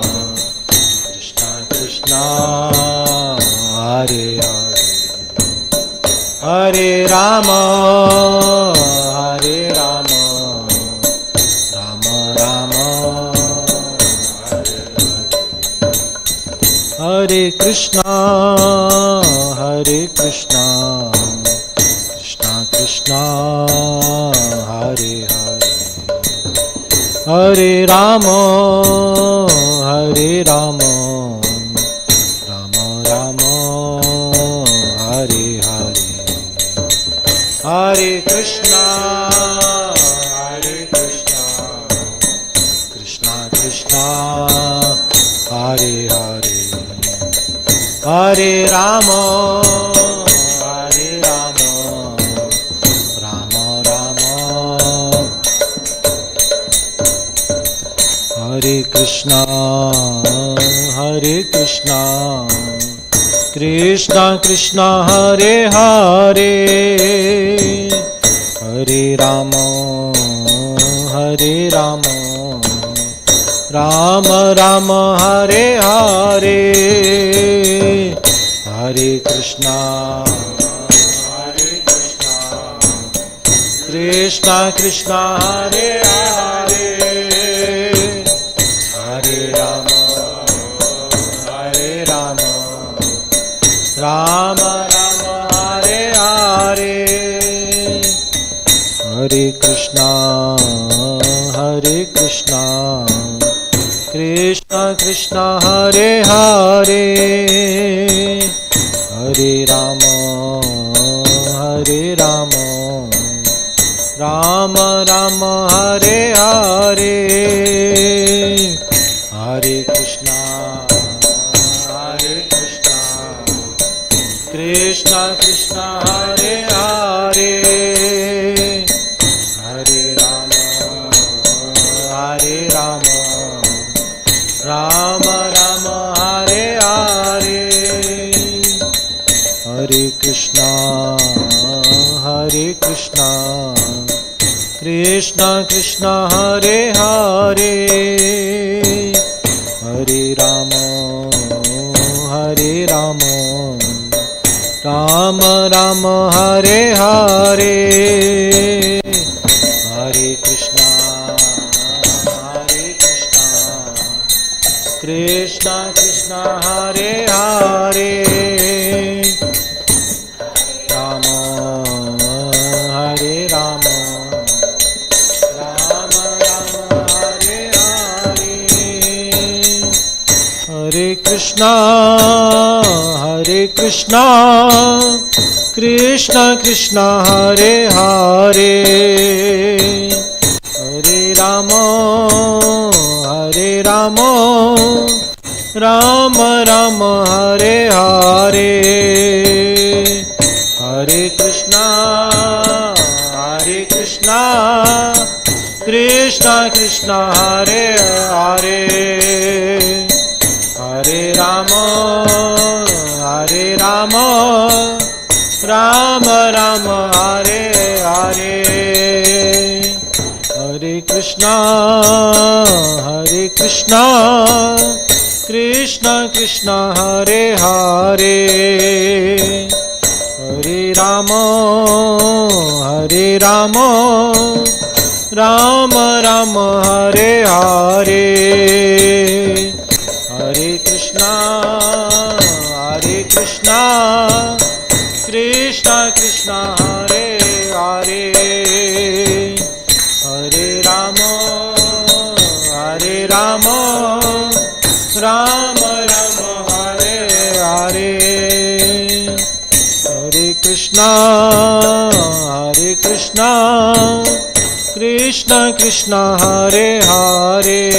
Krishna Krishna, Hare Hare, Hare Rama, Hare Rama, Rama Rama, Hare Hare, Hare Krishna, Hare Krishna, Krishna Krishna, Hare Hare, Hare Rama, Hare Rama, Rama Rama, Hare Hare, Hare Krishna, Hare Krishna, Krishna Krishna, Hare Hare, Hare Rama, Hare Rama, Rama Rama, Hare Krishna, Hare Krishna, Krishna Krishna, Hare Hare, Hare Rama, Hare Rama, Rama Rama, Hare Hare, Hare Krishna, Hare Krishna, Krishna Krishna, Hare Hare, Hare Rama, Hare Rama, Rama Rama, Hare Hare, Hare Krishna, Hare Krishna, Krishna Krishna, Hare Hare, Hare Rama, Hare Rama, Rama Rama, Hare Hare, Hare Krishna, Hare Krishna, Krishna Krishna, Hare Hare, Hare Rama, Hare Rama, Rama Rama, Hare Hare, Hare Krishna, Hare Krishna, Krishna Krishna, Hare Hare, Hare Rama, Hare Rama, Rama Rama, Hare Hare, Hare Krishna, Hare Krishna, Krishna Krishna, Hare Hare, Rama, Hare Rama, Rama Rama, Hare Hare, Hare Krishna, Hare Krishna, Krishna Krishna, Hare Hare, Hare Rama, Hare Rama, Rama Rama, Hare Hare, Hare Krishna, Hare Krishna, Krishna Krishna, Hare Hare, Hare Rama, Hare Rama, Rama Rama, Hare Hare, Hare Krishna, Hare Krishna, Krishna Krishna, Hare Hare, Hare Rama, Hare Rama, Rama Rama, Hare Hare, Hare Krishna, Hare Krishna, Krishna Krishna, Hare Hare, Hare Rama, Hare Rama, Rama Rama, Hare Hare, Hare Krishna, Hare Krishna, Krishna Krishna, Hare Hare,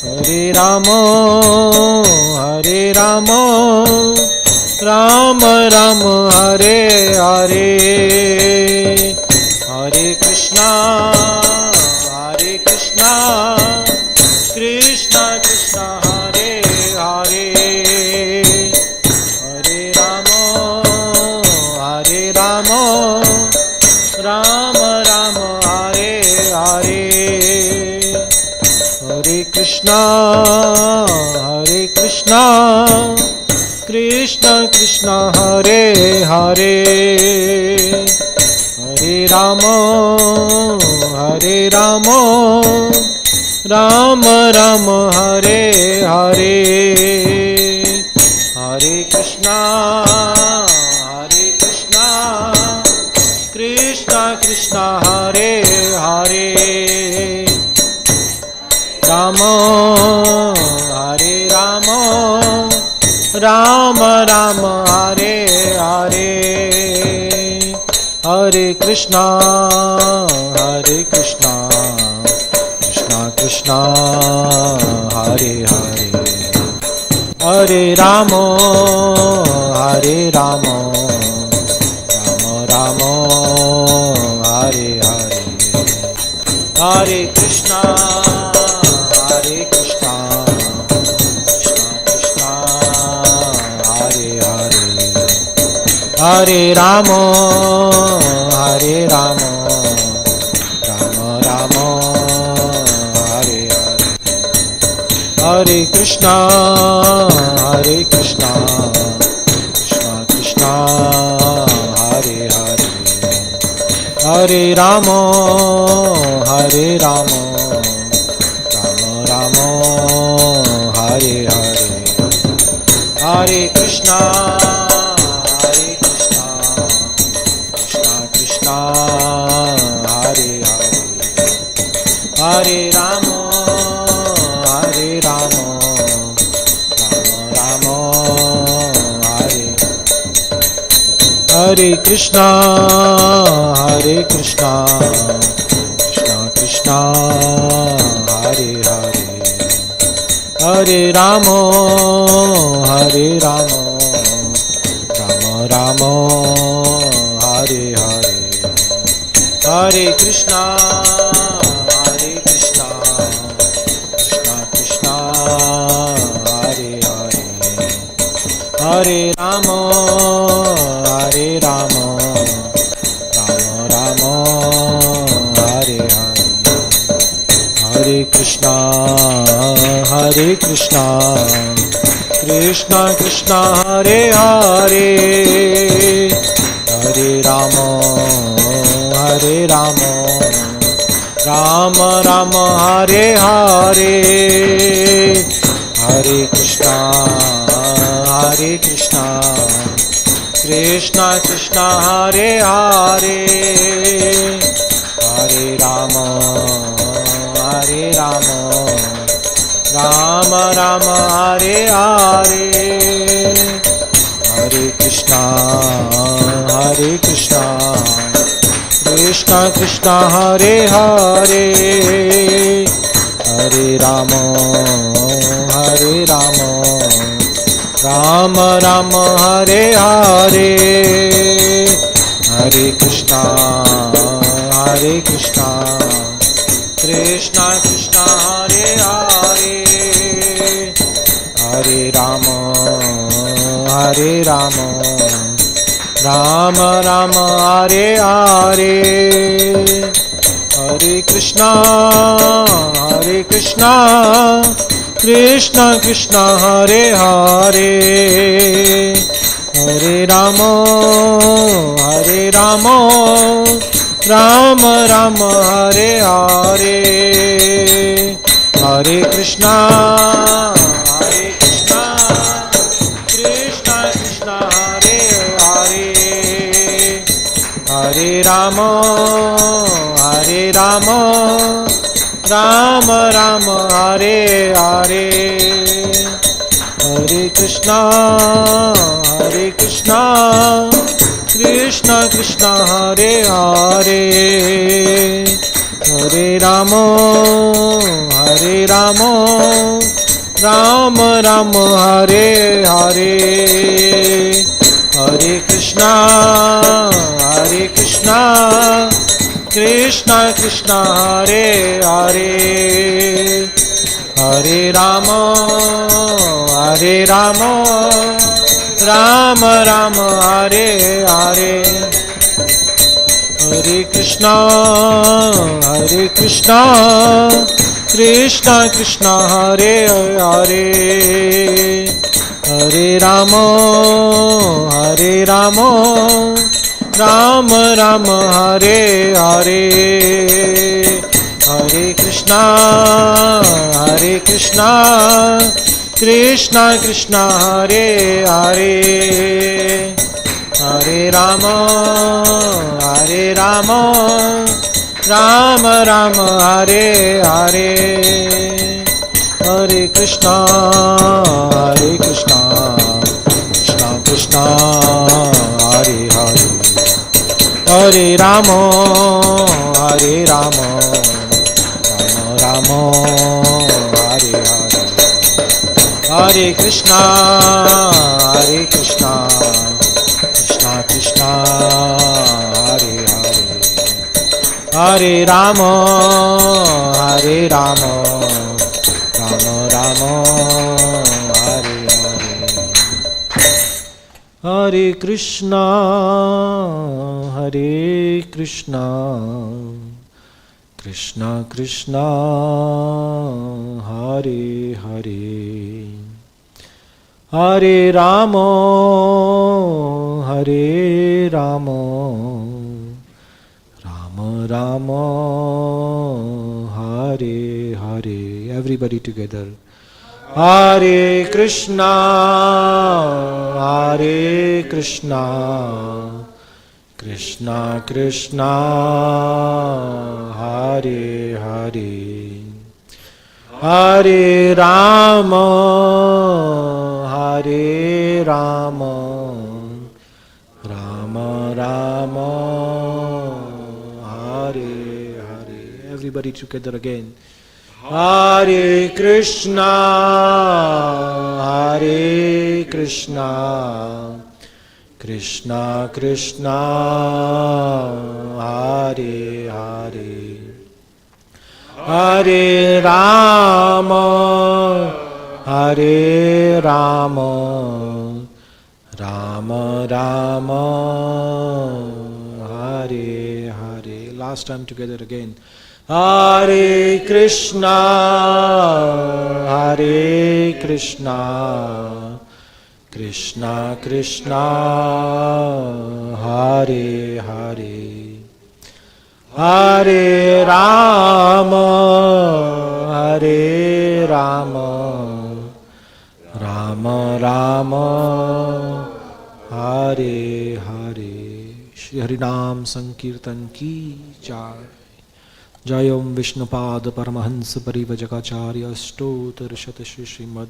Hare Rama, Hare Rama, Rama Rama, Hare Hare, Hare Krishna, Hare Krishna, Krishna Krishna, Hare Hare, Hare Rama, Hare Rama, Rama Rama, Krishna, Hare Krishna, Krishna Krishna, Hare Hare, Hare Rama, Hare Rama, Rama Rama, Hare Hare, Hare Krishna, Hare Krishna, Krishna Krishna, Hare Hare, Rama, Hare Rama, Rama Rama, Hare Hare, Hare Krishna, Hare Krishna, Krishna Krishna, Hare Hare, Hare Rama, Hare Rama, Rama Rama, Hare Hare, Hare Krishna, Hare Krishna, Krishna Krishna, Hare Hare, Hare Rama, Hare Rama, Rama Rama, Hare Hare, Hare Krishna, Hare Krishna, Krishna Krishna, Hare Hare, Hare Rama, Hare Rama, Rama Rama, Hare Hare, Hare Krishna, Hare Krishna, Krishna Krishna, Hare Hare, Hare Rama, Hare Rama, Rama Rama, Hare, Hare Krishna, Hare Krishna, Krishna Krishna, Hare Hare, Hare Rama, Hare Rama, Rama Rama, Hare Hare, Hare Krishna, Hare Krishna, Krishna Krishna, Hare Hare, Hare Rama, Hare Rama, Rama Rama, Hare Hare, Hare Krishna, Hare Krishna, Krishna Krishna, Hare Hare, Hare Rama, Hare Rama, Rama Rama, Hare Hare, Hare Krishna, Hare Krishna, Krishna Krishna, Hare Hare, Hare Rama, Hare Rama, Rama Rama, Hare Hare, Hare Krishna, Hare Krishna, Krishna Krishna, Hare Hare, Hare Rama, Hare Rama, Rama Rama, Hare Hare, Hare Krishna, Hare Krishna, Krishna Krishna, Hare Hare, Hare Rama, Hare Rama, Rama Rama, Hare Hare, Hare Krishna, Hare Krishna, Krishna Krishna, Hare Hare, Hare Rama, Hare Rama, Rama Rama, Hare Hare, Hare Krishna, Hare Krishna, Krishna Krishna, Hare Hare, Hare Rama, Hare Rama, Rama Rama, Hare Hare, Hare Krishna, Hare Krishna, Krishna Krishna, Hare Hare, Hare Rama, Hare Rama, Rama Rama, Hare Hare, Hare Krishna, Hare Krishna, Krishna Krishna, Hare Hare, Hare Rama, Hare Rama, Rama Rama, Hare Hare, Hare Krishna, Hare Krishna, Krishna Krishna Hare Hare Hare Rama Rama Rama Hare Hare Hare Krishna Krishna Krishna Hare Hare Hare Rama Rama Rama Hare Hare Hare Krishna Krishna Krishna Hare Hare Hare Rama Rama Rama Hare Hare Hare Krishna Krishna Krishna Hare Hare Hare Rama Rama Rama Hare Hare Hare Krishna Krishna Krishna Hare Hare Hare Rama Rama Rama Hare Hare. Everybody together. Hare Krishna Krishna Krishna Hare Hare Hare Rama Rama Rama Hare Hare. Everybody together again. Hare Krishna Krishna Krishna Hare Hare Hare Rama Rama Rama Hare Hare. Last time together again. Hare Krishna Krishna Krishna Hare Hare Hare Rama Rama Rama Hare Hare. Shri Harinam Sankirtan ki jai. Jayam Vishnupad Paramahansa Parivajagacharya Stotar Shatashi Srimad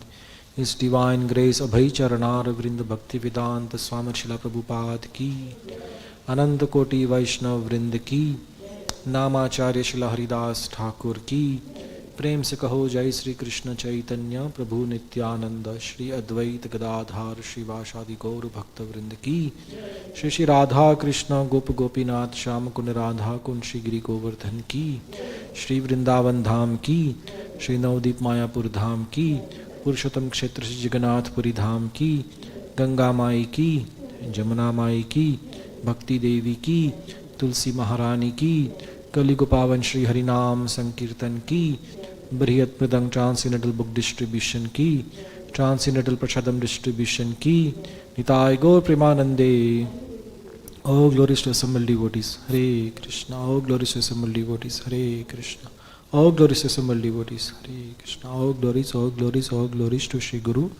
His Divine Grace Abhay Charanar Vrinda Bhakti Vedanta Swami Srila Prabhupada ki Ananta Koti Vaishnav Vrinda ki Namacharya Srila Haridas Thakur ki प्रेम से कहो जय श्री कृष्ण चैतन्य प्रभु नित्यानंद श्री अद्वैत गदाधार श्रीवासादि गौर भक्त वृंद की श्री श्री राधा कृष्ण गोप गोपीनाथ श्याम कुंड राधा कुंड श्री गिरि गोवर्धन की श्री वृंदावन धाम की श्री नवदीप मायापुर धाम की पुरुषोत्तम क्षेत्र श्री जगन्नाथपुरी धाम की गंगा माई की जमुना माई की भक्ति देवी की तुलसी महारानी की कलियुग पावन श्री हरिनाम संकीर्तन की बृहत मृदंग ट्रांसीनेटल बुक डिस्ट्रीब्यूशन की ट्रांसीनेटल प्रसादम डिस्ट्रीब्यूशन की निताय गौर प्रेमानंदे. All glories to assembled devotees. Hare Krishna. All glories to assembled devotees. Hare Krishna. All glories to assembled devotees. Hare Krishna. All glories to Shri Guru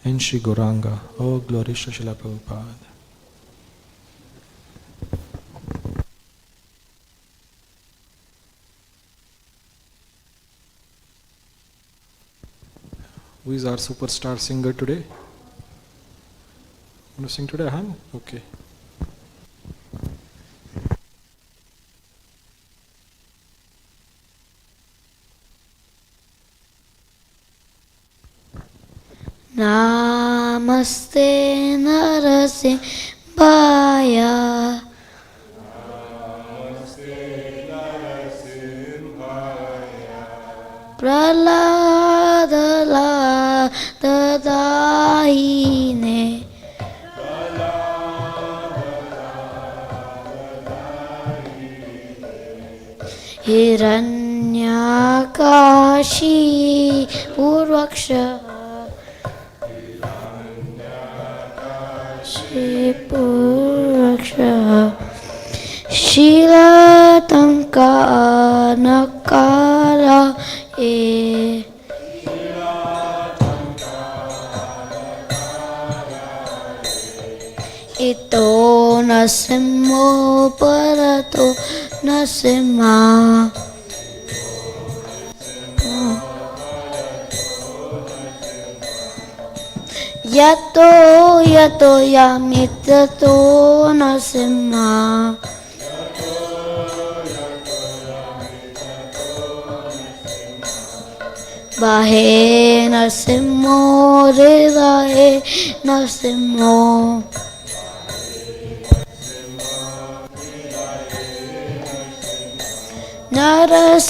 and Shri Gauranga. All glories to Srila Prabhupada. Who is our superstar singer today? Want to sing today, Han? Okay. Namaste Narasimhaya. Prahlada Dahine He हिरण्यकाशी पूर्वक्षः पूर्वक्षः शीलतङ्कानकारा इतो नरसिंहो परतो नरसिंहा यतो यतो यामितो नरसिंहा बाहे नरसिंहो हृदये नरसिंहो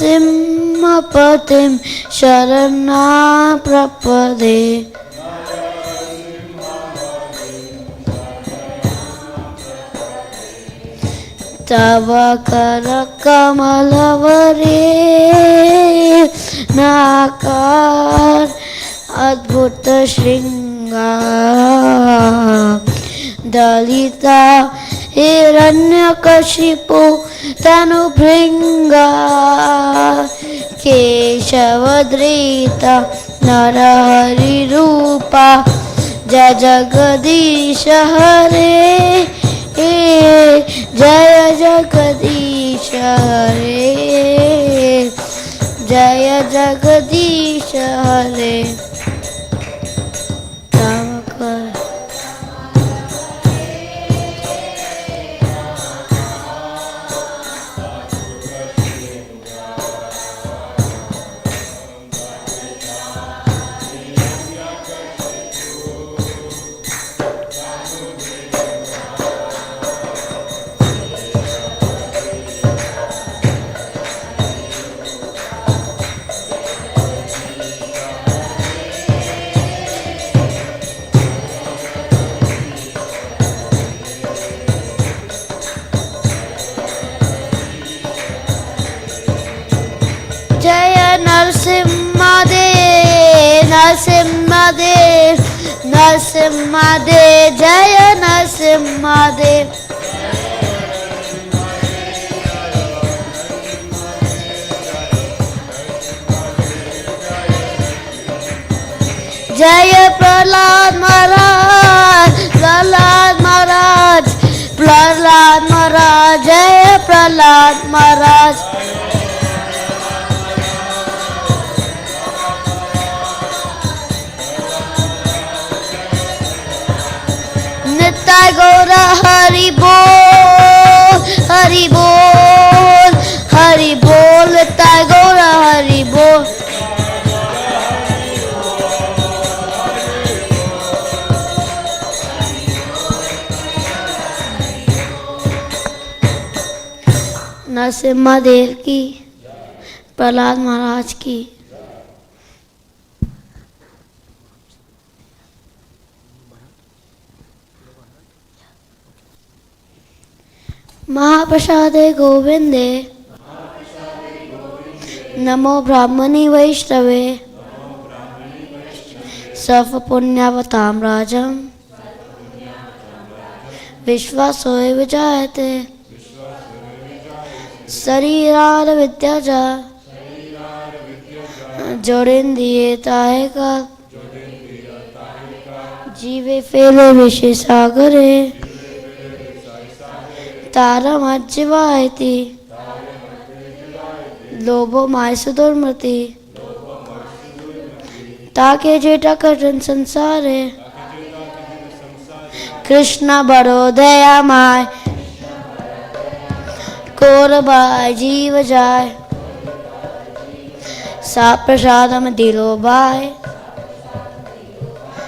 नरसिंहपतिं शरणं प्रपदे तव करकमलवरे नाकार अद्भुत श्रृंगार दलिता हिरण्यकशिपु तनुभृंगा केशवधृता नरहरिरूपा जय जगदीश हरे जय जगदीश हरे जय जगदीश हरे नरसिंहदेव नरसिंहदेव जय नरसिंहदेव जय प्रहलाद महाराज प्रहलाद महाराज प्रहलाद महाराज जय प्रहलाद महाराज नित्य गौर हरि बोल हरि बोल हरि बोल नित्य गौर हरि बोल नरसिम्हादेव की प्रहलाद महाराज की महाप्रसादे गोविंदे नमो ब्राह्मणी वैष्णवे सर्व पुण्यावतां राजं विश्वासो विजायते शरीरार विद्याजा जोड़ेंदिए ताएगा जीवे फेले विषय सागरे तारमज्जिवायति लोभो मायसु दुर्मति ताके जेटा कठिन संसारे कृष्ण बड़ो दयामय कोरबाय जीव जाय सा प्रसादम दिलो बाय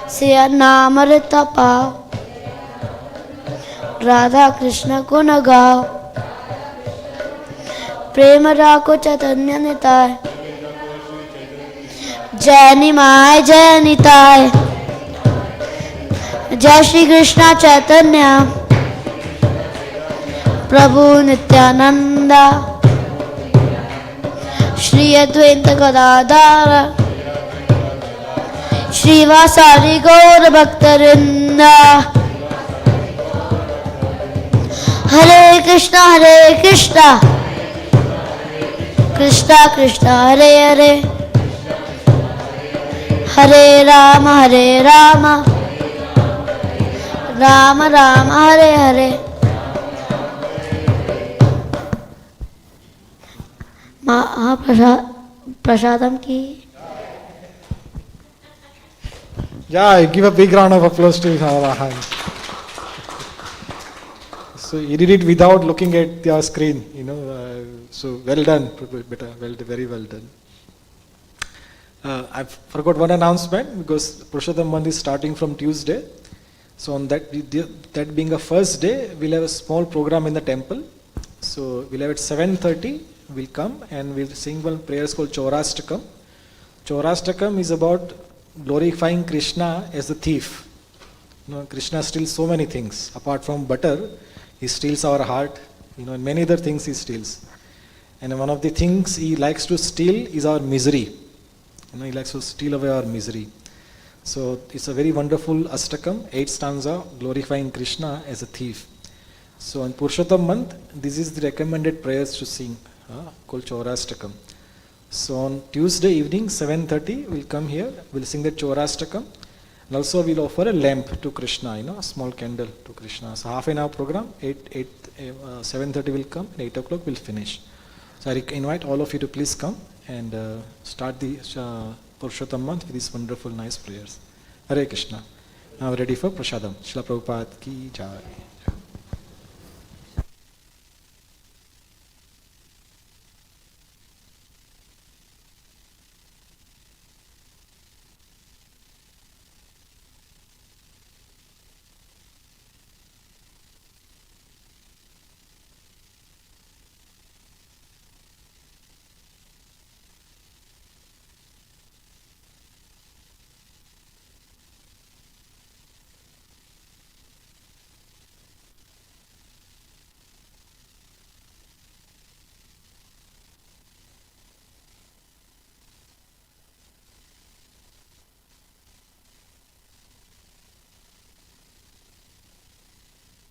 सिया नाम ऋता पाओ राधा कृष्ण को न गाओ प्रेम राको चैतन्य निताय जय निमाय जय निताय जय श्री कृष्ण चैतन्य प्रभु Nityananda Shri Advaita Gadadhara Srivasari Gaur Bhaktarinda Hare Krishna Krishna Krishna Hare Hare Hare Rama Rama Rama Hare Hare Prasadam ki. Yeah, give a big round of applause to Rahan. So you did it without looking at your screen, so well done, very well done. I forgot one announcement because Purushottam month is starting from Tuesday. So on that being a first day, we'll have a small program in the temple. So we'll have at 7:30, we'll come and we'll sing one prayers called Chaurashtakam. Chaurashtakam is about glorifying Krishna as the thief. Krishna steals so many things. Apart from butter, he steals our heart, and many other things he steals. And one of the things he likes to steal is our misery. He likes to steal away our misery. So it's a very wonderful Ashtakam, 8 stanza, glorifying Krishna as a thief. So in Purushottam month, this is the recommended prayers to sing, called Chaurashtakam. So on Tuesday evening, 7:30, we'll come here, we'll sing the Chaurashtakam, and also we'll offer a lamp to Krishna, a small candle to Krishna. So half an hour program, 7:30 will come, and 8 o'clock we'll finish. So I invite all of you to please come and start the Purushottam month with these wonderful, nice prayers. Hare Krishna. Now we're ready for Prasadam. Srila Prabhupada ki jai.